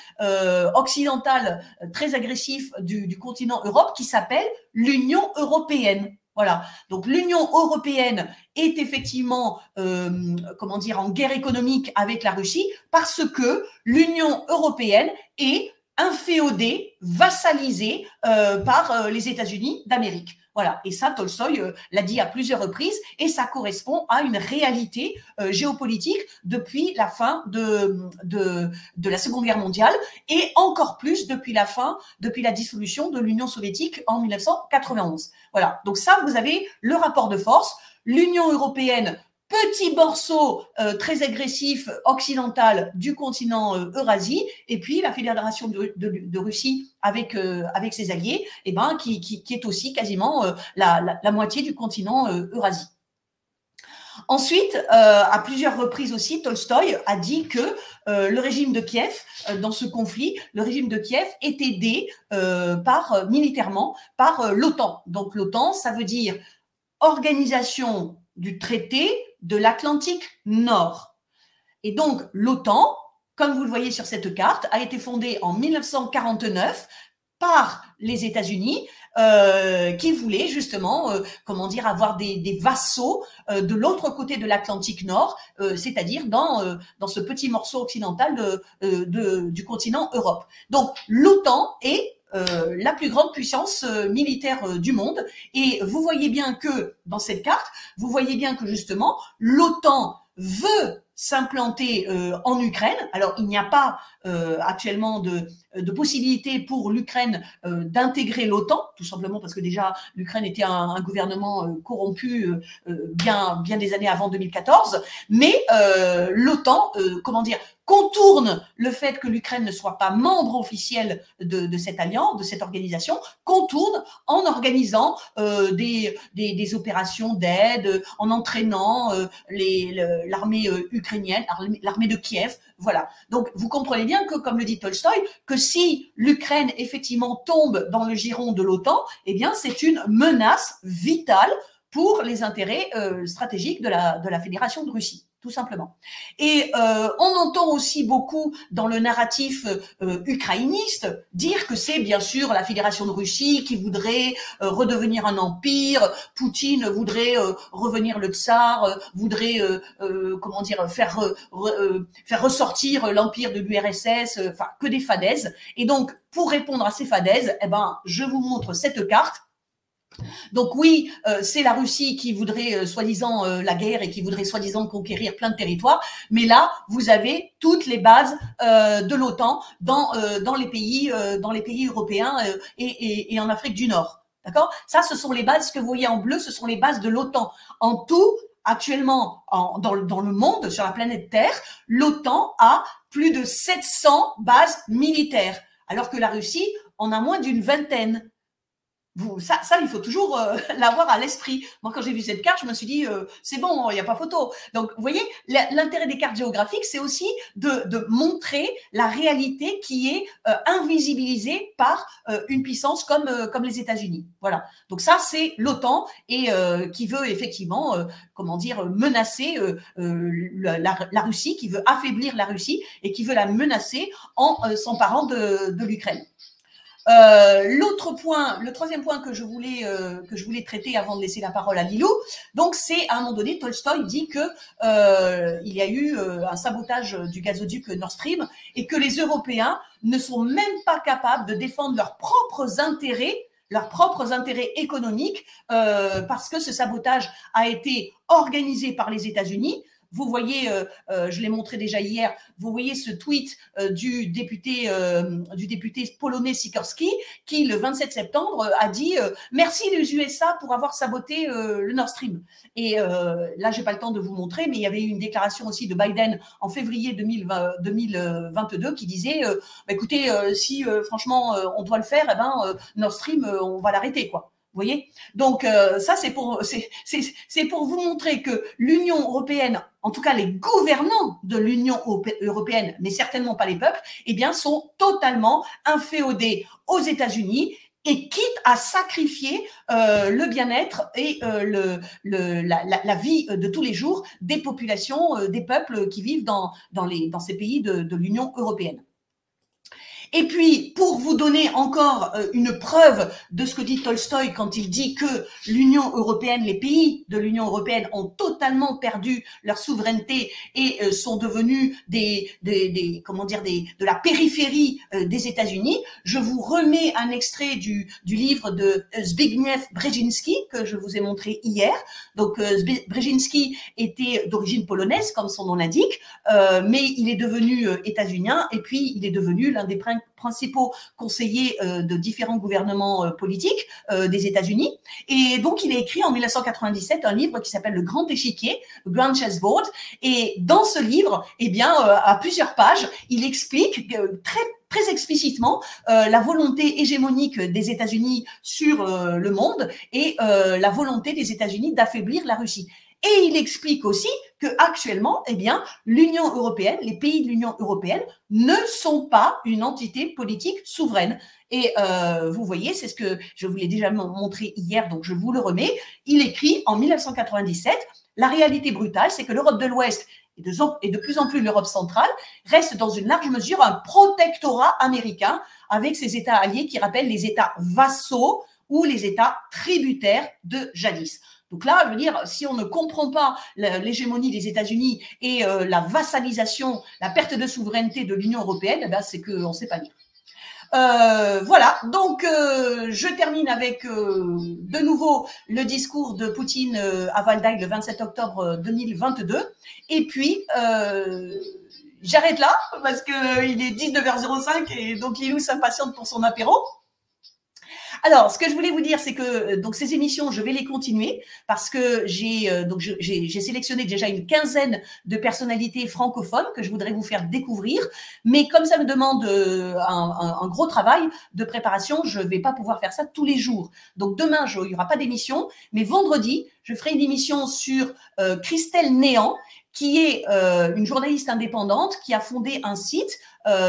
occidental très agressif du continent Europe qui s'appelle l'Union européenne. Voilà. Donc l'Union européenne est effectivement, en guerre économique avec la Russie parce que l'Union européenne est inféodé, vassalisé par les États-Unis d'Amérique. Voilà, et ça, Tolstoï l'a dit à plusieurs reprises, et ça correspond à une réalité géopolitique depuis la fin de la Seconde Guerre mondiale, et encore plus depuis la dissolution de l'Union soviétique en 1991. Voilà, donc ça, vous avez le rapport de force. L'Union européenne, petit morceau très agressif occidental du continent Eurasie, et puis la Fédération de Russie avec ses alliés, et ben, qui est aussi quasiment la moitié du continent Eurasie. Ensuite, à plusieurs reprises aussi, Tolstoï a dit que le régime de Kiev, dans ce conflit, le régime de Kiev est aidé militairement par l'OTAN. Donc l'OTAN, ça veut dire Organisation du traité de l'Atlantique Nord. Et donc, l'OTAN, comme vous le voyez sur cette carte, a été fondée en 1949 par les États-Unis qui voulaient justement, avoir des vassaux de l'autre côté de l'Atlantique Nord, c'est-à-dire dans ce petit morceau occidental du continent Europe. Donc, l'OTAN est la plus grande puissance militaire du monde. Et vous voyez bien que, dans cette carte, vous voyez bien que justement, l'OTAN veut s'implanter en Ukraine. Alors, il n'y a pas actuellement de possibilité pour l'Ukraine d'intégrer l'OTAN, tout simplement parce que déjà, l'Ukraine était un gouvernement corrompu bien des années avant 2014. Mais l'OTAN, contourne le fait que l'Ukraine ne soit pas membre officiel de cette alliance, de cette organisation, contourne en organisant des opérations d'aide, en entraînant l'armée ukrainienne, l'armée de Kiev. Voilà. Donc, vous comprenez bien que, comme le dit Tolstoï, que si l'Ukraine effectivement tombe dans le giron de l'OTAN, eh bien, c'est une menace vitale pour les intérêts stratégiques de la Fédération de Russie, tout simplement. Et on entend aussi beaucoup dans le narratif ukrainiste dire que c'est bien sûr la Fédération de Russie qui voudrait redevenir un empire, Poutine voudrait revenir le tsar, voudrait faire ressortir l'empire de l'URSS, enfin que des fadaises. Et donc pour répondre à ces fadaises, eh ben je vous montre cette carte. Donc oui, c'est la Russie qui voudrait soi-disant la guerre et qui voudrait soi-disant conquérir plein de territoires, mais là vous avez toutes les bases de l'OTAN dans les pays européens et en Afrique du Nord. D'accord ? Ça, ce sont les bases que vous voyez en bleu, ce sont les bases de l'OTAN. En tout, actuellement, dans le monde, sur la planète Terre, l'OTAN a plus de 700 bases militaires, alors que la Russie en a moins d'une vingtaine. Ça, il faut toujours l'avoir à l'esprit. Moi, quand j'ai vu cette carte, je me suis dit, c'est bon, il n'y a pas photo. Donc, vous voyez, l'intérêt des cartes géographiques, c'est aussi de montrer la réalité qui est invisibilisée par une puissance comme les États-Unis. Voilà. Donc ça, c'est l'OTAN et qui veut effectivement, menacer la Russie, qui veut affaiblir la Russie et qui veut la menacer en s'emparant de l'Ukraine. Le troisième point que je voulais traiter avant de laisser la parole à Lilou, donc c'est à un moment donné, Tolstoï dit que il y a eu un sabotage du gazoduc Nord Stream et que les Européens ne sont même pas capables de défendre leurs propres intérêts économiques parce que ce sabotage a été organisé par les États-Unis. Vous voyez, je l'ai montré déjà hier, vous voyez ce tweet du député polonais Sikorski qui, le 27 septembre, a dit « Merci les USA pour avoir saboté le Nord Stream ». Et là, j'ai pas le temps de vous montrer, mais il y avait eu une déclaration aussi de Biden en février 2022 qui disait écoutez, si franchement on doit le faire, Nord Stream, on va l'arrêter, quoi. Vous voyez ? Donc ça, c'est pour vous montrer que l'Union européenne, en tout cas les gouvernants de l'Union européenne, mais certainement pas les peuples, eh bien, sont totalement inféodés aux États-Unis et quitte à sacrifier le bien-être et la vie de tous les jours des populations, des peuples qui vivent dans ces pays de l'Union européenne. Et puis, pour vous donner encore une preuve de ce que dit Tolstoï quand il dit que l'Union européenne, les pays de l'Union européenne ont totalement perdu leur souveraineté et sont devenus de la périphérie des États-Unis, je vous remets un extrait du livre de Zbigniew Brzezinski que je vous ai montré hier. Donc, Brzezinski était d'origine polonaise, comme son nom l'indique, mais il est devenu états-unien et puis il est devenu l'un des principaux conseillers de différents gouvernements politiques des États-Unis. Et donc, il a écrit en 1997 un livre qui s'appelle Le Grand Échiquier, le Grand Chessboard. Et dans ce livre, eh bien, à plusieurs pages, il explique très explicitement la volonté hégémonique des États-Unis sur le monde et la volonté des États-Unis d'affaiblir la Russie. Et il explique aussi que actuellement, eh bien, l'Union européenne, les pays de l'Union européenne ne sont pas une entité politique souveraine. Et vous voyez, c'est ce que je vous l'ai déjà montré hier, donc je vous le remets. Il écrit en 1997, la réalité brutale, c'est que l'Europe de l'Ouest et de plus en plus l'Europe centrale reste dans une large mesure un protectorat américain avec ses États alliés qui rappellent les États vassaux ou les États tributaires de jadis. Donc là, je veux dire, si on ne comprend pas l'hégémonie des États-Unis et la vassalisation, la perte de souveraineté de l'Union européenne, eh ben, c'est qu'on ne sait pas lire. Voilà, donc je termine avec de nouveau le discours de Poutine à Valdai le 27 octobre 2022. Et puis, j'arrête là parce qu'il est 19h05 et donc Ilou s'impatiente pour son apéro. Alors, ce que je voulais vous dire, c'est que donc ces émissions, je vais les continuer parce que j'ai sélectionné déjà une quinzaine de personnalités francophones que je voudrais vous faire découvrir. Mais comme ça me demande un gros travail de préparation, je ne vais pas pouvoir faire ça tous les jours. Donc demain, il n'y aura pas d'émission, mais vendredi, je ferai une émission sur Christelle Néant, qui est une journaliste indépendante qui a fondé un site,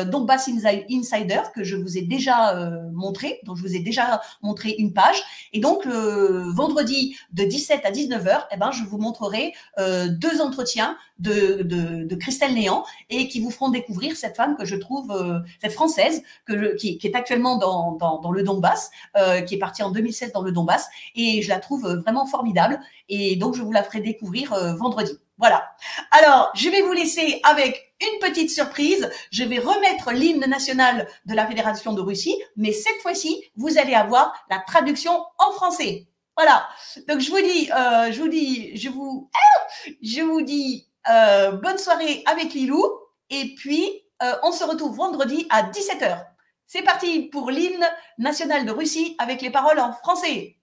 Donbass Insider, que je vous ai déjà montré, dont je vous ai déjà montré une page. Et donc, vendredi de 17 à 19h, eh ben, je vous montrerai 2 entretiens de Christelle Néant et qui vous feront découvrir cette femme que je trouve, cette Française, qui est actuellement dans le Donbass, qui est partie en 2016 dans le Donbass. Et je la trouve vraiment formidable. Et donc, je vous la ferai découvrir vendredi. Voilà. Alors, je vais vous laisser avec une petite surprise. Je vais remettre l'hymne national de la Fédération de Russie, mais cette fois-ci, vous allez avoir la traduction en français. Voilà. Donc, je vous dis bonne soirée avec Lilou. Et puis, on se retrouve vendredi à 17h. C'est parti pour l'hymne national de Russie avec les paroles en français.